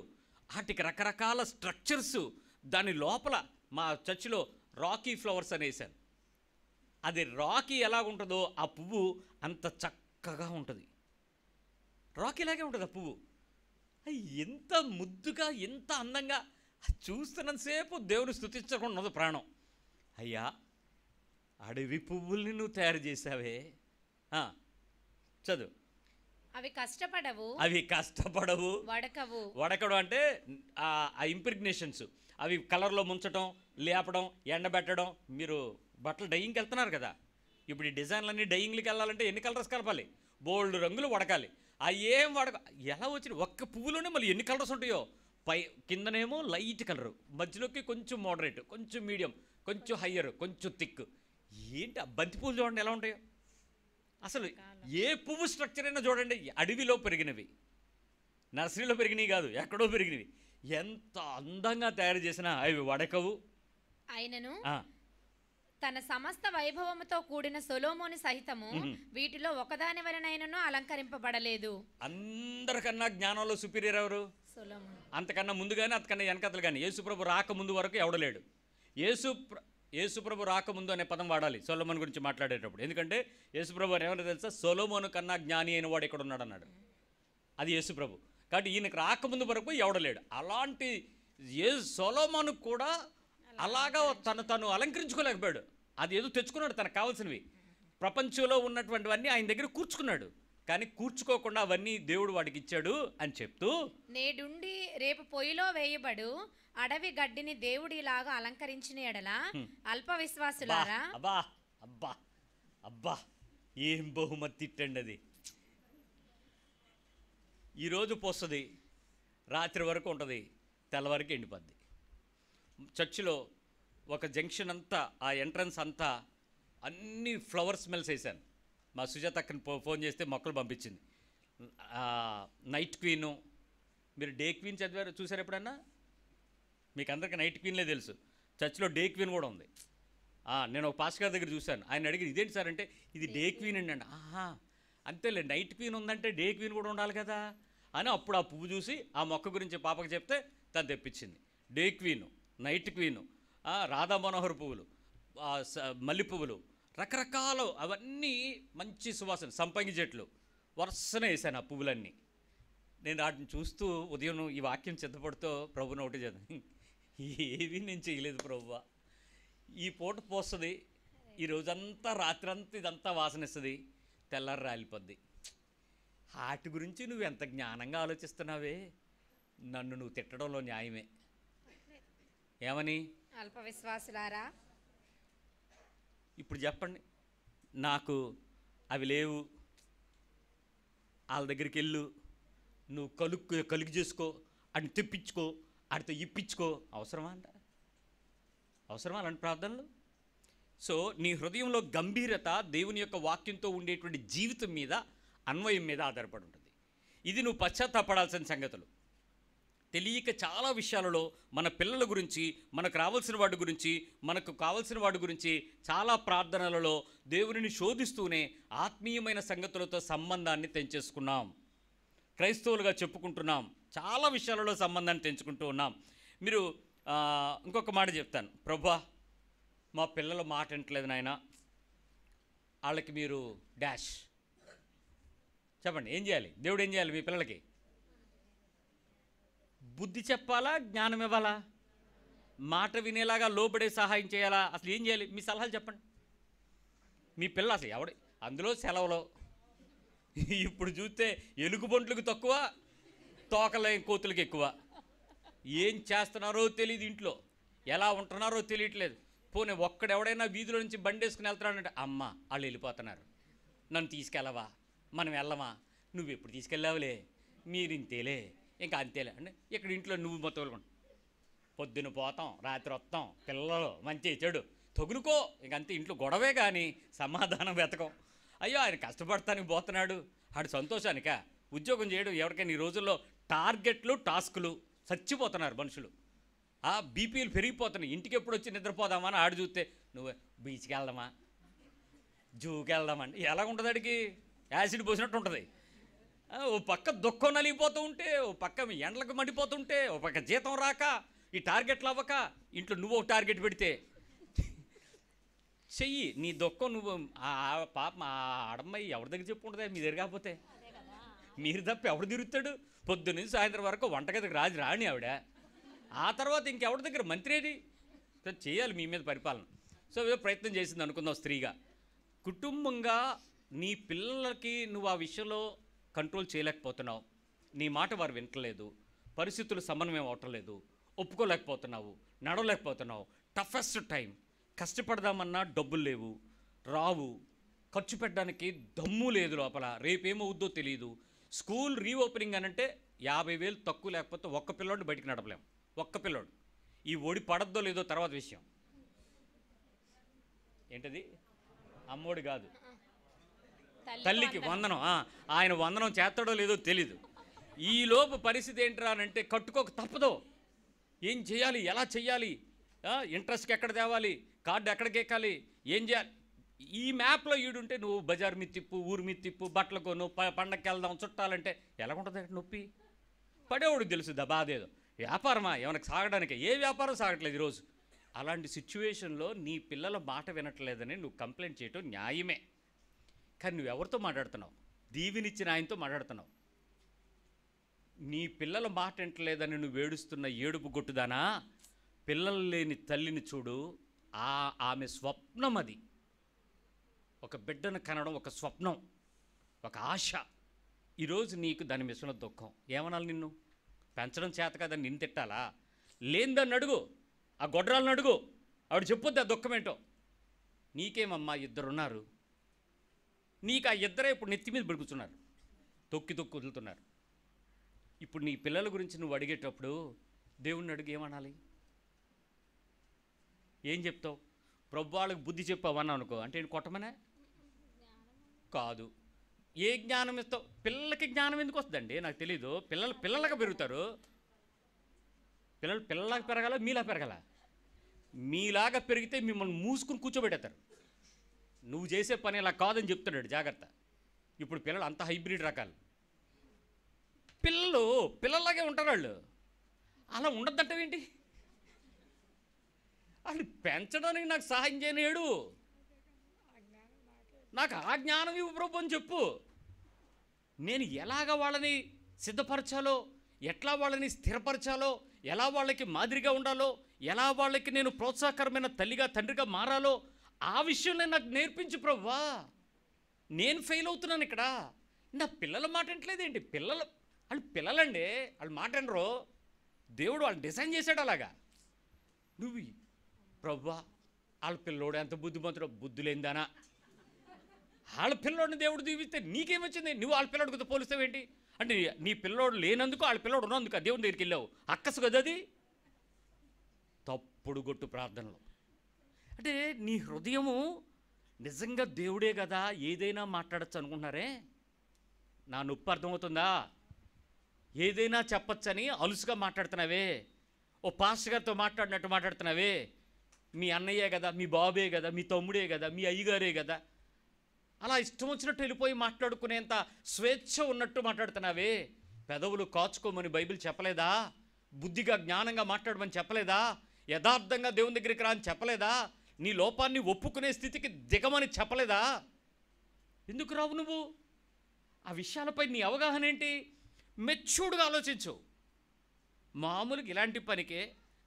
వాటికి రకరకాల స్ట్రక్చర్సు. దాని లోపల మా చర్చిలో రాకీ ఫ్లవర్స్ అని వేశాను. అది రాకీ ఎలాగుంటుందో ఆ పువ్వు అంత చక్కగా ఉంటుంది. రాకీలాగే ఉంటుంది ఆ పువ్వు. ఎంత ముద్దుగా, ఎంత అందంగా చూస్తున్నంతసేపు దేవుని స్తుతించకుండా ఉన్నది ప్రాణం. అయ్యా, అడవి పువ్వుల్ని నువ్వు తయారు చేసావే. చదువు. అవి కష్టపడవు, వడకడం అంటే ఆ ఇంప్రిగ్నేషన్స్, అవి కలర్లో ముంచడం, లేపడం, ఎండబెట్టడం. మీరు బట్టలు డైయింగ్కి వెళ్తున్నారు కదా, ఇప్పుడు ఈ డిజైన్లన్నీ డైయింగ్లకి వెళ్ళాలంటే ఎన్ని కలర్స్ కలపాలి? బోల్డ్ రంగులు వడకాలి. ఏం ఎలా వచ్చిన ఒక్క పువ్వులోనే మళ్ళీ ఎన్ని కలర్స్ ఉంటాయో. కిందనేమో లైట్ కలరు, మధ్యలోకి కొంచెం మోడరేట్, కొంచెం మీడియం, కొంచెం హయ్యర్, కొంచెం థిక్. ఏంటి ఆ బంతి పువ్వులు చూడండి ఎలా ఉంటాయో. అసలు ఏ పువ్వు స్ట్రక్చర్ అయినా చూడండి, అడవిలో పెరిగినవి, నర్సరీలో పెరిగినవి కాదు, ఎక్కడో పెరిగినవి. ఎంత అందంగా తయారు చేసినా అవి వడకవు. ఆయనను తన సమస్త వైభవముతో కూడిన సొలొమోను సహితము వీటిలో ఒకదాని వలనైనను అలంకరింపబడలేదు. అందరికన్నా జ్ఞానంలో సుపీరియర్ ఎవరు? సొలొమోను. అంతకన్నా ముందు కానీ అంతకన్నా వెనకతలు కానీ యేసుప్రభు రాకముందు వరకు ఎవడలేడు. యేసుప్రభు రాకముందు అనే పదం వాడాలి సొలొమోను గురించి మాట్లాడేటప్పుడు. ఎందుకంటే యేసుప్రభు అని ఎవరో తెలుసా? సొలొమోను కన్నా జ్ఞాని అయిన వాడు ఇక్కడ ఉన్నాడు అన్నాడు. అది యేసుప్రభు. కాబట్టి ఈయనకు రాకముందు వరకు ఎవడలేడు. అలాంటి సొలొమోను కూడా అలాగా తను అలంకరించుకోలేకపోయాడు. అది ఏదో తెచ్చుకున్నాడు తనకు కావాల్సినవి, ప్రపంచంలో ఉన్నటువంటివన్నీ ఆయన దగ్గర కూర్చుకున్నాడు. కానీ కూర్చుకోకుండా అవన్నీ దేవుడు వాడికి ఇచ్చాడు అని చెప్తూ, నేడుండి రేపు పొయ్యిలో వేయబడు అడవి గడ్డిని దేవుడిలాగా అలంకరించిన ఎడల అల్ప విశ్వాసులారా. అబ్బా అబ్బా అబ్బా, ఏం బహుమతి తిట్టండి అది. ఈరోజు పోస్తుంది, రాత్రి వరకు ఉంటుంది, తెల్లవారికి ఎండిపోద్ది. చర్చిలో ఒక జంక్షన్ అంతా, ఆ ఎంట్రన్స్ అంతా అన్ని ఫ్లవర్ స్మెల్స్ వేసాను. మా సుజాత అక్కని ఫోన్ చేస్తే మొక్కలు పంపించింది. Night queen. మీరు డే క్వీన్ చదివారు, చూసారు ఎప్పుడన్నా? మీకు అందరికీ నైట్ క్వీన్లే తెలుసు. చర్చ్లో డే క్వీన్ కూడా ఉంది. నేను ఒక పాస్టర్ గారి దగ్గర చూశాను. ఆయన అడిగి ఇదేంటి సార్ అంటే, ఇది డే క్వీన్ అండి. అంతేలే, నైట్ క్వీన్ ఉందంటే డే క్వీన్ కూడా ఉండాలి కదా అని అప్పుడు ఆ పువ్వు చూసి ఆ మొక్క గురించి పాపకు చెప్తే తను తెప్పించింది. Day queen, night queen, Radha Manohar పువ్వులు, మల్లి పువ్వులు, రకరకాలు, అవన్నీ మంచి సువాసన, సంపంగి చెట్లు వరుసనే వేసాను ఆ పువ్వులన్నీ. నేను వాటిని చూస్తూ ఉదయం ఈ వాక్యం సిద్ధపడుతూ ప్రభుని ఒకటి చదివి, ఏవి నేను చేయలేదు ప్రభువా, ఈ పూట పోస్తుంది, ఈ రోజంతా రాత్రంతా ఇదంతా వాసన ఇస్తుంది, తెల్లారి రాలిపోద్ది. వాటి గురించి నువ్వు ఎంత జ్ఞానంగా ఆలోచిస్తున్నావే, నన్ను నువ్వు తిట్టడంలో న్యాయమే. ఏమని? అల్ప విశ్వాసులారా. ఇప్పుడు చెప్పండి, నాకు అవి లేవు, వాళ్ళ దగ్గరికి వెళ్ళు, నువ్వు కలుగు చేసుకో, అని తెప్పించుకో, ఆడితో ఇప్పించుకో, అవసరమా అలాంటి ప్రార్థనలు? సో నీ హృదయంలో గంభీరత దేవుని యొక్క వాక్యంతో ఉండేటువంటి జీవితం మీద, అన్వయం మీద ఆధారపడి ఉంటుంది. ఇది నువ్వు పశ్చాత్తాపడాల్సిన సంగతులు. తెలియక చాలా విషయాలలో మన పిల్లల గురించి, మనకు రావాల్సిన వాడి గురించి, మనకు కావాల్సిన వాడి గురించి చాలా ప్రార్థనలలో దేవునిని శోధిస్తూనే ఆత్మీయమైన సంగతులతో సంబంధాన్ని తెంచేసుకున్నాం. క్రైస్తవులుగా చెప్పుకుంటున్నాం, చాలా విషయాలలో సంబంధాన్ని తెంచుకుంటూ ఉన్నాం. మీరు ఇంకొక మాట చెప్తాను, ప్రభా మా పిల్లల మాట వింటలేదు నాయన, వాళ్ళకి మీరు డాష్ చెప్పండి, ఏం చేయాలి? దేవుడు ఏం చేయాలి? మీ పిల్లలకి బుద్ధి చెప్పాలా, జ్ఞానం ఇవ్వాలా? మాట వినేలాగా లోబడే సహాయం చేయాలా? అసలు ఏం చేయాలి? మీ సలహాలు చెప్పండి. మీ పిల్ల అసలు ఎవడు అందులో సెలవులో ఇప్పుడు చూస్తే ఎలుగుబంట్లకు తక్కువ, తోకలే కోతులకు ఎక్కువ. ఏం చేస్తున్నారో తెలియదు, ఇంట్లో ఎలా ఉంటున్నారో తెలియట్లేదు. పోనీ ఒక్కడెవడైనా వీధిలో నుంచి బండి వేసుకుని వెళ్తున్నాడంటే, అమ్మ వాళ్ళు వెళ్ళిపోతున్నారు, నన్ను తీసుకెళ్ళవా, మనం వెళ్ళమా, నువ్వు ఎప్పుడు తీసుకెళ్ళావులే, మీరు ఇంతేలే, ఇంకా అంతేలే అంటే ఇక్కడ ఇంట్లో నువ్వు మొత్తం వెళ్ళకుండా పొద్దున పోతాం, రాత్రి వస్తాం, పిల్లలు మంచి చెడు తగులుకో, ఇంక అంతే. ఇంట్లో గొడవే కానీ సమాధానం వెతకం. అయ్యో ఆయన కష్టపడతానికి పోతున్నాడు, ఆడు సంతోషానిక ఉద్యోగం చేయడం. ఎవరికైనా ఈ రోజుల్లో టార్గెట్లు, టాస్కులు, చచ్చిపోతున్నారు మనుషులు. బీపీలు పెరిగిపోతున్నాయి. ఇంటికి ఎప్పుడు వచ్చి నిద్రపోదామా అని ఆడు చూస్తే, నువ్వు బీచ్కి వెళ్దామా, జూకి వెళ్దామండి, ఎలా ఉంటుంది? అడిగి యాసిడ్ పోసినట్టు ఉంటుంది. ఓ పక్క దుఃఖం నలిగిపోతూ ఉంటే, ఓ పక్క ఎండలకు మండిపోతుంటే, ఓ పక్క జీతం రాక, ఈ టార్గెట్లు అవ్వక, ఇంట్లో నువ్వు ఒక టార్గెట్ పెడితే చెయ్యి నీ దుఃఖం. నువ్వు పాప ఆ ఆడమ్మాయి ఎవరి దగ్గర చెప్పుకుంటుందా? మీ దగ్గర కాకపోతే మీరు తప్ప ఎవడు తిరుగుతాడు? పొద్దున్నుంచి సాయంత్రం వరకు వంటగదికి రాణి ఆవిడ. ఆ తర్వాత ఇంకెవరి దగ్గర మంత్రి ఏది? చేయాలి మీ మీద పరిపాలన. సో ఏదో ప్రయత్నం చేసింది అనుకుందాం స్త్రీగా. కుటుంబంగా నీ పిల్లలకి నువ్వు ఆ విషయంలో కంట్రోల్ చేయలేకపోతున్నావు, నీ మాట వారు వింటలేదు, పరిస్థితులు సమన్వయం అవటం లేదు, ఒప్పుకోలేకపోతున్నావు, నడవలేకపోతున్నావు. టఫెస్ట్ టైం, కష్టపడదామన్నా డబ్బులు లేవు, రావు, ఖర్చు పెట్టడానికి దమ్ము లేదు లోపల, రేపేమవుద్దో తెలియదు. స్కూల్ రీఓపెనింగ్ అనంటే 50,000 తక్కువ లేకపోతే ఒక్క పిల్లోడిని బయటికి నడపలేము. ఒక్క పిల్లోడు. ఈ ఒడి పడద్దో లేదో తర్వాత విషయం. ఏంటది? అమ్మోడు కాదు, తల్లికి వందనం. ఆయన వందనం చేస్తాడో లేదో తెలీదు. ఈలోపు పరిస్థితి ఏంట్రా అంటే కట్టుకోక తప్పదో. ఏం చేయాలి, ఎలా చెయ్యాలి, ఇంట్రెస్ట్కి ఎక్కడ తేవాలి, కార్డు ఎక్కడికి ఎక్కాలి, ఏం చేయాలి? ఈ మ్యాప్లో ఈడుంటే నువ్వు బజార్ మీద తిప్పు, ఊరి మీద తిప్పు, బట్టలు కొను, పండగకి వెళ్దాం, చుట్టాలంటే ఎలాగుంటుంది? నొప్పి పడేవాడికి తెలుసు బాధేదో. వ్యాపారమా ఏమైనా సాగడానికి? ఏ వ్యాపారం సాగట్లేదు ఈరోజు. అలాంటి సిచ్యువేషన్లో నీ పిల్లల మాట వినట్లేదని నువ్వు కంప్లైంట్ చేయటం న్యాయమే. కానీ నువ్వు ఎవరితో మాట్లాడుతున్నావు? దీవినిచ్చిన ఆయనతో మాట్లాడుతున్నావు. నీ పిల్లల మాట వింటలేదని నువ్వు ఏడుస్తున్న ఏడుపు గొట్టుదానా, పిల్లలు లేని తల్లిని చూడు, ఆమె స్వప్నం అది. ఒక బిడ్డను కనడం ఒక స్వప్నం, ఒక ఆశ. ఈరోజు నీకు దాని మిశ్రమ దుఃఖం. ఏమనాలి? నిన్ను పెంచడం చేత కదని నిన్ను తిట్టాలా? లేనిదాన్ని అడుగు, ఆ గొడ్రాలను అడుగు, ఆవిడ చెప్పొద్దు ఆ దుఃఖం ఏంటో. నీకేమమ్మా ఇద్దరున్నారు, నీకు ఆ ఇద్దరే ఇప్పుడు నెత్తి మీద పడుకుతున్నారు, తొక్కి వదులుతున్నారు. ఇప్పుడు నీ పిల్లల గురించి నువ్వు అడిగేటప్పుడు దేవుణ్ణి అడుగు, ఏమనాలి? ఏం చెప్తావు? ప్రభు వాళ్ళకి బుద్ధి చెప్పావన్నా అనుకో, అంటే నేను కొట్టమనే కాదు, ఏ జ్ఞానం ఇస్తావు? పిల్లలకి జ్ఞానం ఎందుకు వస్తుందండి నాకు తెలీదు. పిల్లలుగా పెరుగుతారు. పిల్లలాగా పెరగాల, మీలా పెరగాల? మీలాగా పెరిగితే మిమ్మల్ని మూసుకుని కూర్చోబెడతారు. నువ్వు చేసే పని ఇలా కాదని చెప్తున్నాడు, జాగ్రత్త. ఇప్పుడు పిల్లలు అంత హైబ్రిడ్ రకాలు. పిల్లలాగే ఉంటారు వాళ్ళు. అలా ఉండద్దంటావేంటి? వాళ్ళు పెంచడానికి నాకు సహాయం చేయలేడు. నాకు ఆ జ్ఞానం ఇవ్వు ప్రభు అని చెప్పు. నేను ఎలాగ వాళ్ళని సిద్ధపరచాలో, ఎట్లా వాళ్ళని స్థిరపరచాలో, ఎలా వాళ్ళకి మాదిరిగా ఉండాలో, ఎలా వాళ్ళకి నేను ప్రోత్సాహకరమైన తల్లిగా తండ్రిగా మారాలో ఆ విషయంలో నాకు నేర్పించు ప్రభువా. నేను ఫెయిల్ అవుతున్నాను ఇక్కడ. నా పిల్లల మాట వింటలేదేంటి? వాళ్ళు పిల్లలండి, వాళ్ళు మాట వినరు. దేవుడు వాళ్ళు డిజైన్ చేశాడు అలాగా. నువ్వు ప్రభువా వాళ్ళ పిల్లోడు ఎంత బుద్ధిమంతుడో, బుద్ధి లేనిదానా. వాళ్ళ పిల్లోడిని దేవుడు దీవిస్తే నీకేమొచ్చింది? నువ్వు వాళ్ళ పిల్లోడితో పోలిస్తావేంటి? అంటే నీ పిల్లోడు లేనందుకు వాళ్ళ పిల్లోడు ఉన్నందుకు ఆ దేవుని దగ్గరికి వెళ్ళావు. అక్కసు కదా అది. తప్పుడు గొట్టు ప్రార్థనలు. అంటే నీ హృదయము నిజంగా దేవుడే కదా ఏదైనా మాట్లాడచ్చు అనుకుంటున్నారే. నా నొప్పి అర్థమవుతుందా? ఏదైనా చెప్పచ్చని అలుసుగా మాట్లాడుతున్నావే. ఓ పాస్టర్ గారితో మాట్లాడినట్టు మాట్లాడుతున్నావే. మీ అన్నయ్యే కదా, మీ బాబే కదా, మీ తమ్ముడే కదా, మీ అయ్యగారే కదా, అలా ఇష్టం వచ్చినట్టు వెళ్ళిపోయి మాట్లాడుకునేంత స్వేచ్ఛ ఉన్నట్టు మాట్లాడుతున్నావే. పెదవులు కాచుకోమని బైబిల్ చెప్పలేదా? బుద్ధిగా జ్ఞానంగా మాట్లాడమని చెప్పలేదా? యథార్థంగా దేవుని దగ్గరికి రా అని చెప్పలేదా? నీ లోపాన్ని ఒప్పుకునే స్థితికి దిగమని చెప్పలేదా? ఎందుకు రావు నువ్వు? ఆ విషయాలపై నీ అవగాహన ఏంటి? మెచ్యూర్డ్గా ఆలోచించు. మామూలుగా ఇలాంటి పనికే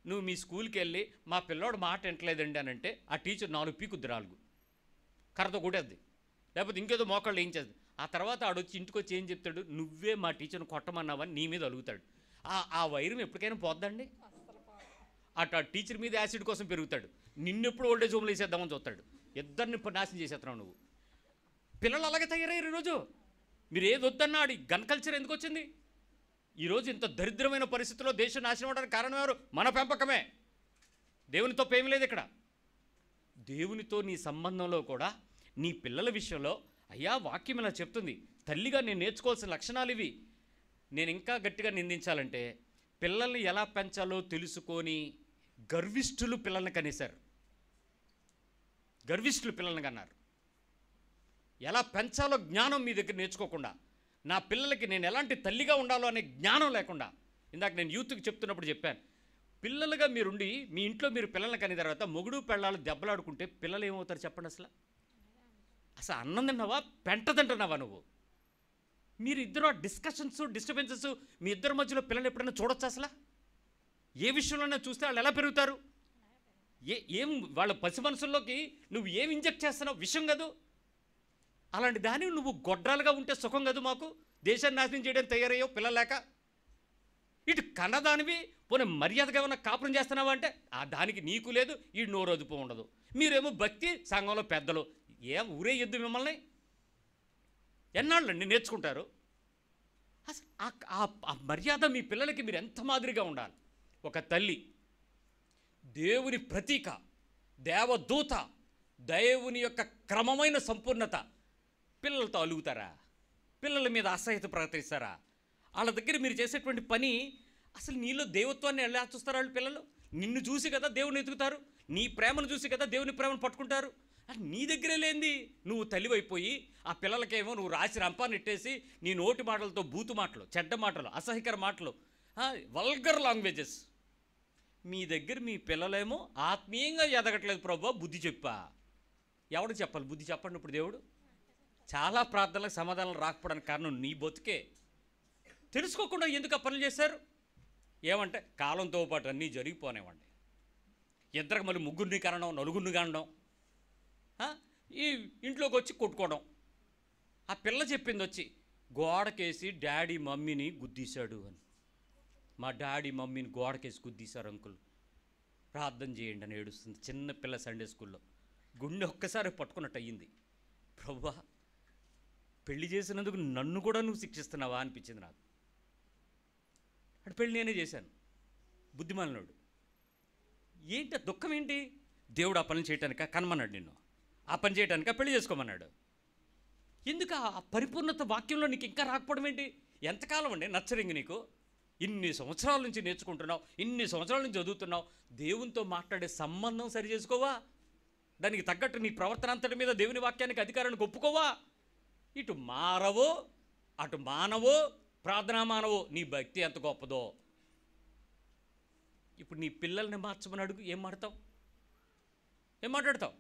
నువ్వు మీ స్కూల్కి వెళ్ళి మా పిల్లోడు మాట వింటలేదండి అని అంటే ఆ టీచర్ 4 పీకుద్ది, 4 కర్రతో కొట్టేద్ది, లేకపోతే ఇంకేదో మోకాళ్ళు ఏం చేద్ది. ఆ తర్వాత ఆడొచ్చి ఇంటికి వచ్చి ఏం చెప్తాడు? నువ్వే మా టీచర్ని కొట్టమన్నావని నీ మీద అలుగుతాడు. ఆ వైరం ఎప్పటికైనా పోద్దండి. అటు ఆ టీచర్ మీద యాసిడ్ కోసం పెరుగుతాడు. నిన్నెప్పుడు ఓల్డేజ్ హోమ్లో వేసేద్దామని చూస్తాడు. ఇద్దరిని నాశనం చేసేస్తున్నావు నువ్వు. పిల్లలు అలాగే తయారయ్యారు ఈరోజు. మీరు ఏది వద్దన్నా ఆడి గన్ కల్చర్ ఎందుకు వచ్చింది? ఈరోజు ఇంత దరిద్రమైన పరిస్థితుల్లో దేశం నాశనం అవడానికి కారణం ఎవరు? మన పెంపకమే. దేవుని తప్పేమీ లేదు ఇక్కడ. దేవునితో నీ సంబంధంలో కూడా నీ పిల్లల విషయంలో అయ్యా వాక్యం ఇలా చెప్తుంది, తల్లిగా నేను నేర్చుకోవాల్సిన లక్షణాలు ఇవి. నేను ఇంకా గట్టిగా నిందించాలంటే పిల్లల్ని ఎలా పెంచాలో తెలుసుకొని గర్విష్ఠులు పిల్లల్ని కనేశారు. గర్విష్ఠులు పిల్లల్ని కన్నారు. ఎలా పెంచాలో జ్ఞానం మీ దగ్గర నేర్చుకోకుండా, నా పిల్లలకి నేను ఎలాంటి తల్లిగా ఉండాలో అనే జ్ఞానం లేకుండా. ఇందాక నేను యూత్కి చెప్తున్నప్పుడు చెప్పాను, పిల్లలుగా మీరుండి మీ ఇంట్లో మీరు పిల్లల్ని కని తర్వాత మొగుడు పెళ్ళాలు దెబ్బలాడుకుంటే పిల్లలు ఏమవుతారు చెప్పండి? అసలు అన్నం తిన్నావా, పెంట తింటున్నావా నువ్వు? మీరు ఇద్దరు డిస్కషన్స్, డిస్టర్బెన్సెస్ మీ ఇద్దరి మధ్యలో పిల్లలు ఎప్పుడైనా చూడొచ్చు? అసలు ఏ విషయంలోనే చూస్తే వాళ్ళు ఎలా పెరుగుతారు? ఏం వాళ్ళ పసి మనసుల్లోకి నువ్వు ఏం ఇంజెక్ట్ చేస్తున్నావు? విషయం కాదు. అలాంటి దాన్ని నువ్వు గొడ్రాలుగా ఉంటే సుఖం కాదు మాకు. దేశాన్ని నాశనం చేయడానికి తయారయ్యావు పిల్లలు లేక. ఇటు కన్నదానివి పోనీ మర్యాదగా ఏమన్నా కాపురం చేస్తున్నావా అంటే ఆ దానికి నీకు లేదు, ఈ నోరొదుపు ఉండదు. మీరేమో భక్తి సంఘంలో పెద్దలు, ఏం ఊరే ఎద్దు మిమ్మల్ని ఎన్నాళ్ళండి నేర్చుకుంటారు? అసలు ఆ మర్యాద మీ పిల్లలకి మీరు ఎంత మాదిరిగా ఉండాలి. ఒక తల్లి దేవుని ప్రతీక, దేవదూత, దేవుని యొక్క క్రమమైన సంపూర్ణత. పిల్లలతో అలుగుతారా? పిల్లల మీద అసహ్యత ప్రకటిస్తారా? వాళ్ళ దగ్గర మీరు చేసేటువంటి పని అసలు నీలో దేవత్వాన్ని ఎలా చూస్తారు? వాళ్ళు పిల్లలు నిన్ను చూసి కదా దేవుని ఎదుగుతారు, నీ ప్రేమను చూసి కదా దేవుని ప్రేమను పట్టుకుంటారు. నీ దగ్గరే లేనిది నువ్వు తల్లివైపోయి ఆ పిల్లలకేమో నువ్వు రాసి రంపాన్ని నెట్టేసి నీ నోటి మాటలతో బూతు మాటలు, చెడ్డ మాటలు, అసహ్యకర మాటలు, వల్గర్ లాంగ్వేజెస్. మీ దగ్గర మీ పిల్లలేమో ఆత్మీయంగా ఎదగట్లేదు ప్రభు, బుద్ధి చెప్పా. ఎవడు చెప్పాలి బుద్ధి? చెప్పండి ఇప్పుడు దేవుడు. చాలా ప్రార్థనలకు సమాధానాలు రాకపోవడానికి కారణం నీ బతుకే. తెలుసుకోకుండా ఎందుకు ఆ పనులు చేశారు? ఏమంటే కాలంతో పాటు అన్నీ జరిగిపోనేవండి. ఇద్దరికి మళ్ళీ ముగ్గురిని కనడం, నలుగురిని కనడం, ఈ ఇంట్లోకి వచ్చి కొట్టుకోవడం. ఆ పిల్ల చెప్పింది వచ్చి గోడకేసి డాడీ మమ్మీని గుద్దీశాడు అని. మా డాడీ మమ్మీని గోడకేసి గుద్దీశారు అంకుల్, ప్రార్థన చేయండి అని ఏడుస్తుంది. చిన్న పిల్ల సండే స్కూల్లో. గుండె ఒక్కసారి పట్టుకున్నట్టు అయ్యింది. ప్రభువా, పెళ్లి చేసినందుకు నన్ను కూడా నువ్వు శిక్షిస్తున్నావా అనిపించింది నాకు. అటు పెళ్ళి నేనే చేశాను, బుద్ధిమాలినోడు. ఏంటి దుఃఖం ఏంటి? దేవుడు ఆ పని చేయటానిక కనమన్నాడు నిన్ను? ఆ పని చేయటానిక పెళ్లి చేసుకోమన్నాడు? ఎందుకు ఆ పరిపూర్ణత వాక్యంలో నీకు ఇంకా రాకపోవడం ఏంటి? ఎంతకాలం అండి నచ్చరింగ్ నీకు? ఇన్ని సంవత్సరాల నుంచి నేర్చుకుంటున్నావు, ఇన్ని సంవత్సరాల నుంచి చదువుతున్నావు, దేవునితో మాట్లాడే సంబంధం సరి చేసుకోవా? దానికి తగ్గట్టు నీ ప్రవర్తన అంతటి మీద దేవుని వాక్యానికి అధికారానికి ఒప్పుకోవా? ఇటు మారవో అటు మానవో, ప్రార్థనా మానవో, నీ భక్తి ఎంత గొప్పదో. ఇప్పుడు నీ పిల్లల్ని మార్చమని అడుగు, ఏం మాట్లాడతావు? ఏం మాట్లాడతావు?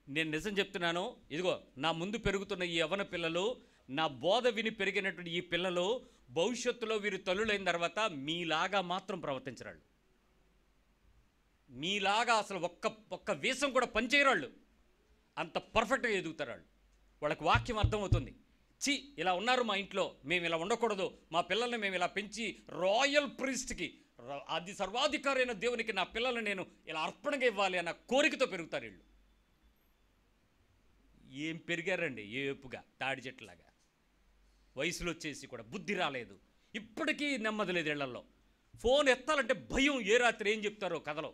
నేను నిజం చెప్తున్నాను, ఇదిగో నా ముందు పెరుగుతున్న ఈ యవ్వన పిల్లలు, నా బోధ విని పెరిగినటువంటి ఈ పిల్లలు భవిష్యత్తులో వీరు తల్లులైన తర్వాత మీలాగా మాత్రం ప్రవర్తించరాళ్ళు. మీలాగా అసలు ఒక్క వీసం కూడా పనిచేయరాళ్ళు. అంత పర్ఫెక్ట్గా ఎదుగుతారు వాళ్ళు. వాళ్ళకి వాక్యం అర్థమవుతుంది. ఇలా ఉన్నారు మా ఇంట్లో, మేము ఇలా ఉండకూడదు, మా పిల్లల్ని మేము ఇలా పెంచి రాయల్ ప్రీస్ట్కి, అది సర్వాధికారి అయిన దేవునికి నా పిల్లల్ని నేను ఇలా అర్పణగా ఇవ్వాలి అన్న కోరికతో పెరుగుతారు వీళ్ళు. ఏం పెరిగారండి ఏపుగా తాడి చెట్టులాగా. వయసులో వచ్చేసి కూడా బుద్ధి రాలేదు, ఇప్పటికీ నెమ్మది లేదు ఇళ్లలో. ఫోన్ ఎత్తాలంటే భయం, ఏ రాత్రి ఏం చెప్తారో కథలో.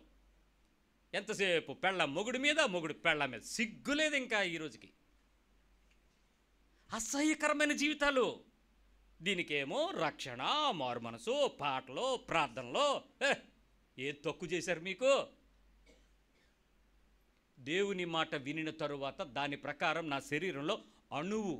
ఎంతసేపు పెళ్ళ మొగుడు మీద, మొగుడు పెళ్ళ మీద, సిగ్గులేదు ఇంకా ఈ రోజుకి. అసహ్యకరమైన జీవితాలు. దీనికేమో రక్షణ, మారు మనసు, పాటలో, ప్రార్థనలో ఏ తక్కువ చేశారు మీకు? దేవుని మాట వినిన తరువాత దాని ప్రకారం నా శరీరంలో అణువు,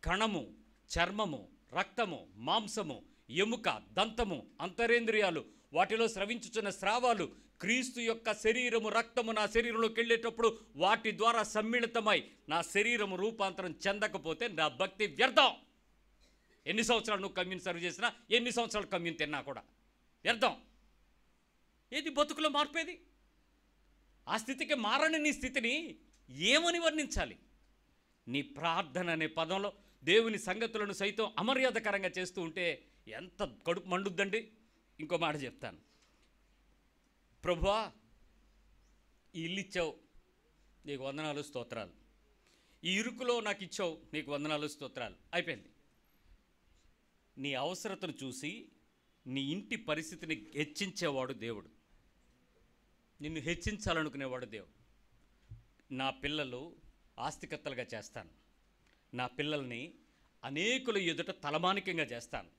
కణము, చర్మము, రక్తము, మాంసము, ఎముక, దంతము, అంతరేంద్రియాలు, వాటిలో స్రవించుచున్న స్రావాలు క్రీస్తు యొక్క శరీరము, రక్తము నా శరీరంలోకి వెళ్ళేటప్పుడు వాటి ద్వారా సమ్మిళితమై నా శరీరము రూపాంతరం చెందకపోతే నా భక్తి వ్యర్థం. ఎన్ని సంవత్సరాలు నువ్వు కమ్యూన్ సర్వ్ చేసినా, ఎన్ని సంవత్సరాలు కమ్యూన్ తిన్నా కూడా వ్యర్థం. ఏది బతుకులో మార్పేది? ఆ స్థితికి మారని నీ స్థితిని ఏమని వర్ణించాలి? నీ ప్రార్థన అనే పదంలో దేవుని సంగతులను సైతం అమర్యాదకరంగా చేస్తూ ఉంటే ఎంత కడుపు మండుద్దండి. ఇంకో మాట చెప్తాను. ప్రభువా, ఈ ఇల్లు ఇచ్చావు, నీకు వందనాలు స్తోత్రాలు. ఈ ఇరుకులో నాకు ఇచ్చావు, నీకు వందనాలు స్తోత్రాలు. అయిపోయింది. నీ అవసరతను చూసి నీ ఇంటి పరిస్థితిని హెచ్చించేవాడు దేవుడు. నిన్ను హెచ్చించాలనుకునేవాడు దేవుడు. నా పిల్లలు ఆస్తికర్తలుగా చేస్తాను, నా పిల్లల్ని అనేకుల ఎదుట తలమానికంగా చేస్తాను,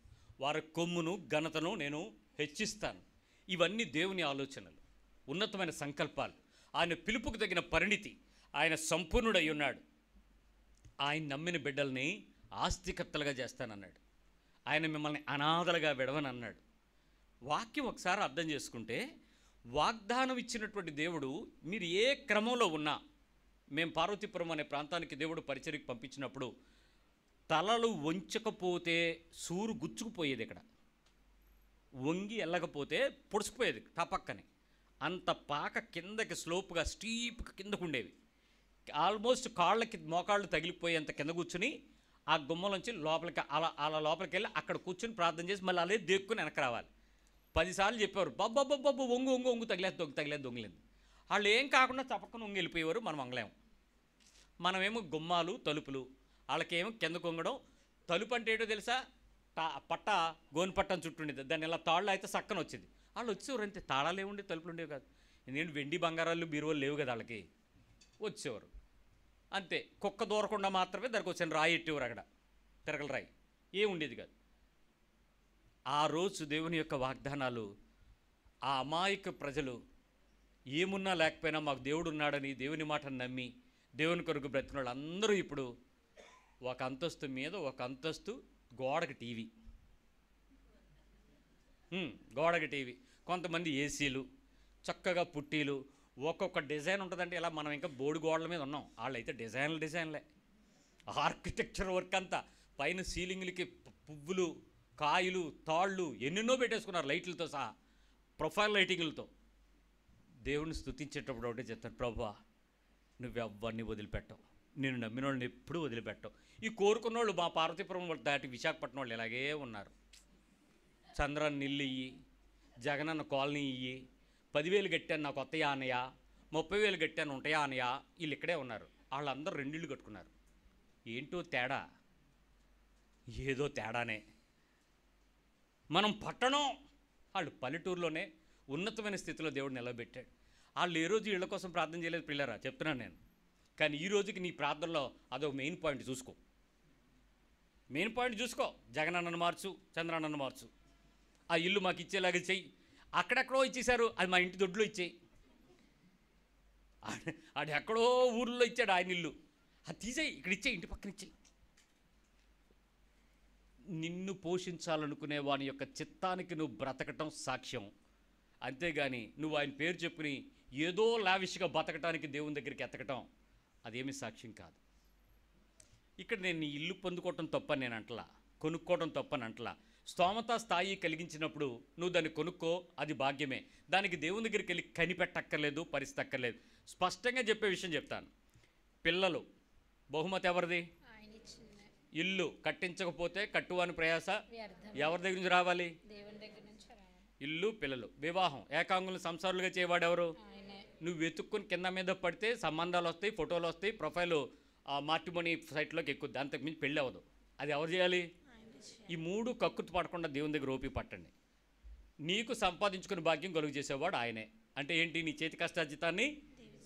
వారి కొమ్మును ఘనతను నేను హెచ్చిస్తాను. ఇవన్నీ దేవుని ఆలోచనలు, ఉన్నతమైన సంకల్పాలు, ఆయన పిలుపుకు తగిన పరిణితి. ఆయన సంపూర్ణుడై ఉన్నాడు. ఆయన నమ్మిన బిడ్డల్ని ఆస్తికర్తలుగా చేస్తానన్నాడు. ఆయన మిమ్మల్ని అనాథలుగా విడవనన్నాడు. వాక్యం ఒకసారి అర్థం చేసుకుంటే, వాగ్దానం ఇచ్చినటువంటి దేవుడు మీరు ఏ క్రమంలో ఉన్నా, మేము పార్వతీపురం అనే ప్రాంతానికి దేవుడు పరిచర్యకు పంపించినప్పుడు తలలు వంచకపోతే సూరు గుచ్చుకుపోయేది. ఇక్కడ వంగి వెళ్ళకపోతే పొడుచుకుపోయేది టపక్కని. అంత పాక కిందకి స్లోప్గా స్టీప్గా కిందకు ఉండేవి. ఆల్మోస్ట్ కాళ్ళకి మోకాళ్ళు తగిలిపోయేంత కింద కూర్చుని ఆ గుమ్మలోంచి లోపలికి అలా లోపలికి వెళ్ళి అక్కడ కూర్చొని ప్రార్థన చేసి మళ్ళీ అలా దేక్కుని వెనక రావాలి. 10 సార్లు చెప్పేవారు, బాబ్బు ఒంగు తగిలేదు దొంగలేదు. వాళ్ళు ఏం కాకుండా తప్పకుండా వంగి వెళ్ళిపోయేవారు. మనం వంగలేము. మనమేమో గుమ్మాలు, తలుపులు, వాళ్ళకేమో కింద కొంగడం. తలుపు అంటే ఏంటో తెలుసా? పట్ట గోని పట్టని చుట్టుండేది, దాన్ని ఇలా తాళ్ళు అయితే సక్కన వచ్చేది. వాళ్ళు వచ్చేవారు అంతే. తాళాలు ఏముండే, తలుపులు ఉండేవి కాదు. ఎందుకంటే వెండి బంగారాలు బీరువాలు లేవు కదా వాళ్ళకి. వచ్చేవారు అంతే. కుక్క దూరకుండా మాత్రమే దానికి వచ్చిన రాయి ఎట్టేవారు. అక్కడ తిరగల రాయి ఏముండేది కాదు. ఆ రోజు దేవుని యొక్క వాగ్దానాలు, ఆ అమాయక ప్రజలు ఏమున్నా లేకపోయినా మాకు దేవుడు ఉన్నాడని దేవుని మాటను నమ్మి దేవుని కొరకు బ్రతికిన వాళ్ళు అందరూ ఇప్పుడు ఒక అంతస్తు మీద ఒక అంతస్తు, గోడకి టీవీ, గోడకి టీవీ, కొంతమంది ఏసీలు, చక్కగా పుట్టీలు, ఒక్కొక్క డిజైన్ ఉంటుందంటే ఇలా మనం ఇంకా బోర్డు గోడల మీద ఉన్నాం. వాళ్ళైతే డిజైన్లే. ఆర్కిటెక్చర్ వర్క్ అంతా పైన సీలింగ్లకి పువ్వులు, కాయలు, తాళ్ళు ఎన్నెన్నో పెట్టేసుకున్నారు లైట్లతో సహా, ప్రొఫైల్ లైటింగ్లతో. దేవుని స్తుతించేటప్పుడు ఒకటే చెప్తాను, ప్రభువా నువ్వెవ్వరిని వదిలిపెట్టవు, నేను నమ్మిన వాళ్ళని ఎప్పుడూ వదిలిపెట్టవు. ఈ కోరుకున్న వాళ్ళు మా పార్వతీపురం దాటి విశాఖపట్నం వాళ్ళు ఇలాగే ఉన్నారు. చంద్రాన్ని ఇల్లు ఇయ్యి, జగనన్న కాలనీ ఇయ్యి, 10,000 కట్టాను నాకు కొత్తయా అనయా, 30,000 కట్టాను ఉంటాయా అనయా, వీళ్ళు ఇక్కడే ఉన్నారు. వాళ్ళందరూ 2 ఇళ్ళు కట్టుకున్నారు. ఏంటో తేడా, ఏదో తేడానే. మనం పట్టణం, వాళ్ళు పల్లెటూరులోనే ఉన్నతమైన స్థితిలో దేవుడు నిలబెట్టాడు. వాళ్ళు ఏ రోజు ఇళ్ళ కోసం ప్రార్థన చేయలేదు పిల్లరా, చెప్తున్నాను నేను. కానీ ఈ రోజుకి నీ ప్రార్థనలో అదొక మెయిన్ పాయింట్ చూసుకో. మెయిన్ పాయింట్ చూసుకో. జగనన్నను మార్చు, చంద్రన్నను మార్చు, ఆ ఇల్లు మాకు ఇచ్చేలాగా చెయ్యి. అక్కడెక్కడో ఇచ్చేశారు, అది మా ఇంటి దొడ్లో ఇచ్చేయి. ఆడు ఎక్కడో ఊర్లో ఇచ్చాడు ఆయన ఇల్లు, అది తీసేయి, ఇక్కడ ఇచ్చేయి, ఇంటి పక్కన ఇచ్చేయి. నిన్ను పోషించాలనుకునే వాని యొక్క చిత్తానికి నువ్వు బ్రతకటం సాక్ష్యం. అంతేగాని నువ్వు ఆయన పేరు చెప్పుకుని ఏదో లావిష్గా బతకటానికి దేవుని దగ్గరికి ఎత్తకటం అదేమీ సాక్ష్యం కాదు. ఇక్కడ నేను నీ ఇల్లు పొందుకోవటం తప్పని నేను అంటలా, కొనుక్కోవడం తప్పని అంటలా. స్తోమత స్థాయి కలిగించినప్పుడు నువ్వు దాన్ని కొనుక్కో, అది భాగ్యమే. దానికి దేవుని దగ్గరికి వెళ్ళి కనిపెట్టక్కర్లేదు, పరిస్థితి అక్కర్లేదు. స్పష్టంగా చెప్పే విషయం చెప్తాను. పిల్లలు బహుమతి ఎవరిది? ఇల్లు కట్టించకపోతే కట్టువాని ప్రయాస ఎవరి దగ్గర నుంచి రావాలి? ఇల్లు, పిల్లలు, వివాహం, ఏకాంగులను సంసారులుగా చేయవాడెవరు? నువ్వు వెతుక్కుని కింద మీద పడితే సంబంధాలు వస్తాయి, ఫోటోలు వస్తాయి, ప్రొఫైలు మార్టిమోనీ సైట్లోకి ఎక్కుద్ది, అంతకుమించి పెళ్ళి అవ్వదు. అది ఎవరు చేయాలి? ఈ మూడు కక్కుర్తి పడకుండా దేవుని దగ్గర ఓపి పట్టండి. నీకు సంపాదించుకుని భాగ్యం కలుగు చేసేవాడు ఆయనే. అంటే ఏంటి? నీ చేతి కష్టార్జితాన్ని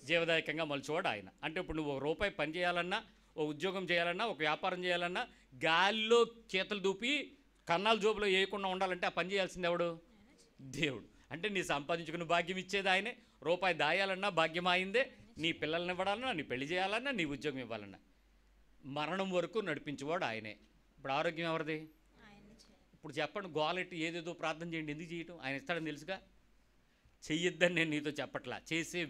జీవదాయకంగా మలుచువాడు ఆయన. అంటే ఇప్పుడు నువ్వు ₹1 పని చేయాలన్నా, ఓ ఉద్యోగం చేయాలన్నా, ఒక వ్యాపారం చేయాలన్నా, గాలిలో చేతులు దూపి కన్నాల జోబులో వేయకుండా ఉండాలంటే ఆ పని చేయాల్సింది ఎవడు? దేవుడు. అంటే నీ సంపాదించుకుని భాగ్యం ఇచ్చేది ఆయనే. ₹1 దాయాలన్నా భాగ్యం అయిందే. నీ పిల్లల్ని ఇవ్వాలన్నా, నీ పెళ్లి చేయాలన్నా, నీ ఉద్యోగం ఇవ్వాలన్నా మరణం వరకు నడిపించేవాడు ఆయనే. ఇప్పుడు ఆరోగ్యం ఎవరిది? ఇప్పుడు చెప్పండి, గోలెట్టి ఏదేదో ప్రార్థన చేయండి, ఎందుకు చేయటం? ఆయన ఇస్తాడని తెలుసుగా. చెయ్యొద్దని నేను నీతో చెప్పట్లా, చేసే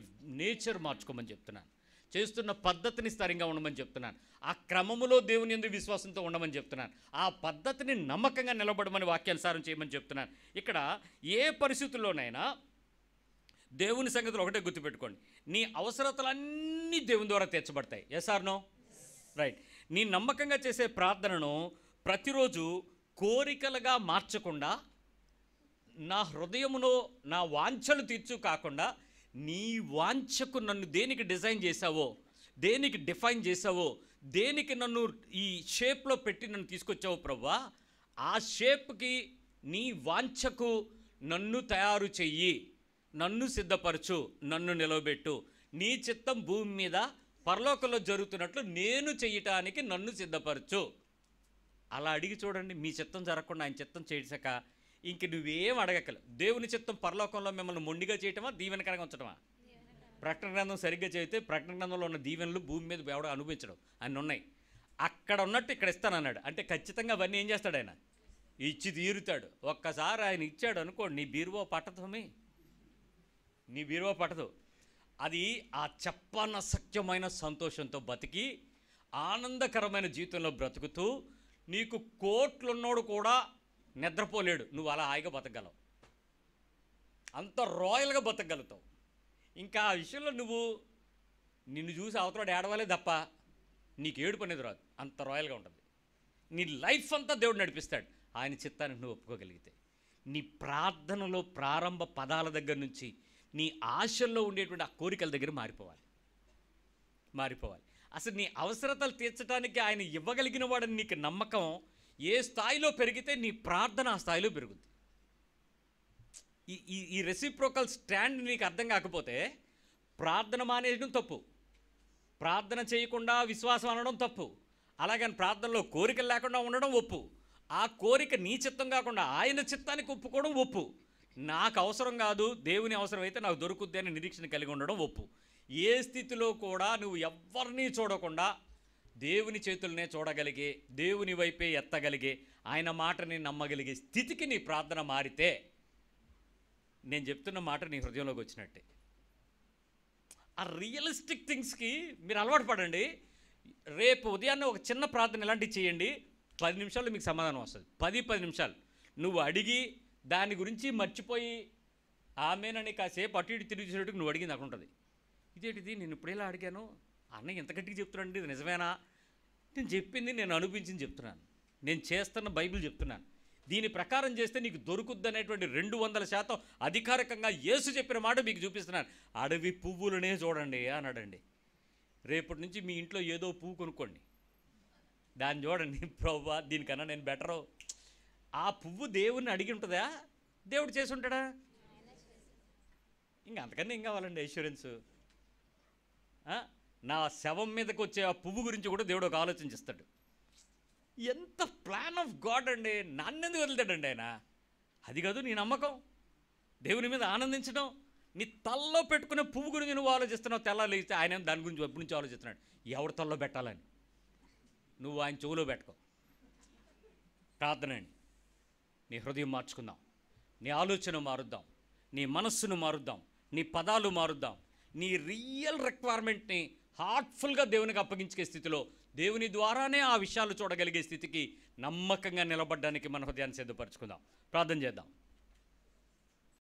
నేచర్ మార్చుకోమని చెప్తున్నాను. చేస్తున్న పద్ధతిని స్థిరంగా ఉండమని చెప్తున్నాను. ఆ క్రమములో దేవుని యందు విశ్వాసంతో ఉండమని చెప్తున్నాను. ఆ పద్ధతిని నమ్మకంగా నిలబడమని వాక్యానుసారం చేయమని చెప్తున్నాను. ఇక్కడ ఏ పరిస్థితుల్లోనైనా దేవుని సంగతులు ఒకటే గుర్తుపెట్టుకోండి, నీ అవసరతలన్నీ దేవుని ద్వారా తీర్చబడతాయి. Yes or no? రైట్. నీ నమ్మకంగా చేసే ప్రార్థనను ప్రతిరోజు కోరికలుగా మార్చకుండా, నా హృదయములో నా వాంఛలు తీర్చు కాకుండా, నీ వాంఛకు నన్ను దేనికి డిజైన్ చేశావో, దేనికి డిఫైన్ చేశావో, దేనికి నన్ను ఈ షేప్లో పెట్టి నన్ను తీసుకొచ్చావో ప్రభువా, ఆ షేప్కి నీ వాంఛకు నన్ను తయారు చెయ్యి, నన్ను సిద్ధపరచు, నన్ను నిలవబెట్టు. నీ చిత్తం భూమి మీద పరలోకంలో జరుగుతున్నట్లు నేను చెయ్యటానికి నన్ను సిద్ధపరచు. అలా అడిగి చూడండి. మీ చిత్తం జరగకుండా ఆయన చిత్తం చేసాక ఇంక నువ్వేం అడగక్కలేదు. దేవుని చిత్తం పరలోకంలో మిమ్మల్ని మొండిగా చేయటమా, దీవెనకరంగా ఉంచడమా? ప్రకటన గ్రంథం సరిగ్గా చదివితే ప్రకటన గ్రంథంలో ఉన్న దీవెనలు భూమి మీద ఎవడో అనుభవించడం అన్నీ ఉన్నాయి. అక్కడ ఉన్నట్టు ఇక్కడ ఇస్తానన్నాడు. అంటే ఖచ్చితంగా అవన్నీ ఏం చేస్తాడు? ఆయన ఇచ్చి తీరుతాడు. ఒక్కసారి ఆయన ఇచ్చాడు అనుకోండి, నీ బీరువా పట్టదమే, నీ బీరువా పట్టదు. అది ఆ చెప్పనసఖ్యమైన సంతోషంతో బతికి ఆనందకరమైన జీవితంలో బ్రతుకుతూ నీకు కోట్లున్నోడు కూడా నిద్రపోలేడు. నువ్వు అలా హాయిగా బతకగలవు, అంత రాయల్గా బతకగలుగుతావు. ఇంకా ఆ విషయంలో నిన్ను చూసి అవతల ఏడవాలే తప్ప నీకు ఏడుపు అనేది రాదు. అంత రాయల్గా ఉంటుంది. నీ లైఫ్ అంతా దేవుడు నడిపిస్తాడు ఆయన చిత్తానికి నువ్వు ఒప్పుకోగలిగితే. నీ ప్రార్థనలో ప్రారంభ పదాల దగ్గర నుంచి నీ ఆశల్లో ఉండేటువంటి ఆ కోరికల దగ్గర మారిపోవాలి. అసలు నీ అవసరతలు తీర్చడానికి ఆయన ఇవ్వగలిగిన వాడని నీకు నమ్మకం ఏ స్థాయిలో పెరిగితే నీ ప్రార్థన ఆ స్థాయిలో పెరుగుద్ది. ఈ రెసిప్రోకల్ స్టాండ్ నీకు అర్థం కాకపోతే ప్రార్థన మానేయడం తప్పు, ప్రార్థన చేయకుండా విశ్వాసం అనడం తప్పు, అలాగని ప్రార్థనలో కోరికలు లేకుండా ఉండడం ఒప్పు, ఆ కోరిక నీ చిత్తం కాకుండా ఆయన చిత్తానికి ఒప్పుకోవడం ఒప్పు. నాకు అవసరం కాదు, దేవుని అవసరం అయితే నాకు దొరుకుద్ది అని నిరీక్షణ కలిగి ఉండడం ఒప్పు. ఏ స్థితిలో కూడా నువ్వు ఎవరిని చూడకుండా దేవుని చేతులనే చూడగలిగే, దేవుని వైపే ఎత్తగలిగే, ఆయన మాటని నమ్మగలిగే స్థితికి నీ ప్రార్థన మారితే నేను చెప్తున్న మాట నీ హృదయంలోకి వచ్చినట్టే. ఆ రియలిస్టిక్ థింగ్స్కి మీరు అలవాటు పడండి. రేపు ఉదయాన్నే ఒక చిన్న ప్రార్థన ఇలాంటివి చేయండి, 10 నిమిషాల్లో మీకు సమాధానం వస్తుంది. 10 నిమిషాలు నువ్వు అడిగి దాని గురించి మర్చిపోయి ఆమెనని కాసేపు అటు ఇటు తిరిగి చూసేటట్టు నువ్వు అడిగింది అక్కడ ఉంటుంది. ఇదేంటిది, నేను ఇప్పుడు ఇలా అడిగాను, అన్నయ్య ఎంత గట్టిగా చెప్తున్నానండి, ఇది నిజమేనా? నేను చెప్పింది నేను అనిపించింది చెప్తున్నాను, నేను చేస్తున్న బైబిల్ చెప్తున్నాను. దీని ప్రకారం చేస్తే నీకు దొరుకుద్ది అనేటువంటి 200% అధికారికంగా యేసు చెప్పిన మాట మీకు చూపిస్తున్నాను. అడవి పువ్వులనే చూడండి అన్నాడండి. రేపటి నుంచి మీ ఇంట్లో ఏదో పువ్వు కొనుక్కోండి, దాన్ని చూడండి, ప్రభువా దీనికన్నా నేను బెటరు. ఆ పువ్వు దేవుణ్ణి అడిగి ఉంటుందా, దేవుడు చేసి ఉంటాడా? ఇంకా అంతకన్నా ఏం కావాలండి ఐశ్వర్యన్స్? నా శవం మీదకి వచ్చే ఆ పువ్వు గురించి కూడా దేవుడు ఒక ఆలోచించిస్తాడు. ఎంత ప్లాన్ ఆఫ్ గాడ్ అండి. నన్నెందుకు వదులుతాడండి ఆయన? అది కాదు నీ నమ్మకం, దేవుని మీద ఆనందించడం. నీ తల్లో పెట్టుకునే పువ్వు గురించి నువ్వు ఆలోచిస్తున్నావు, తెల్లాలి ఇస్తే ఆయన దాని గురించి ఎప్పటి నుంచి ఆలోచిస్తున్నాడు, ఎవరి తల్లో పెట్టాలని. నువ్వు ఆయన చెవులో పెట్టుకో. ప్రార్థన అండి. నీ హృదయం మార్చుకుందాం, నీ ఆలోచన మారుద్దాం, నీ మనస్సును మారుద్దాం, నీ పదాలు మారుద్దాం. నీ రియల్ రిక్వైర్మెంట్ని హార్ట్ఫుల్గా దేవునికి అప్పగించే స్థితిలో, దేవుని ద్వారానే ఆ విషయాలు చూడగలిగే స్థితికి నమ్మకంగా నిలబడడానికి మన హృదయాన్ని సిద్ధపరచుకుందాం. ప్రార్థన చేద్దాం.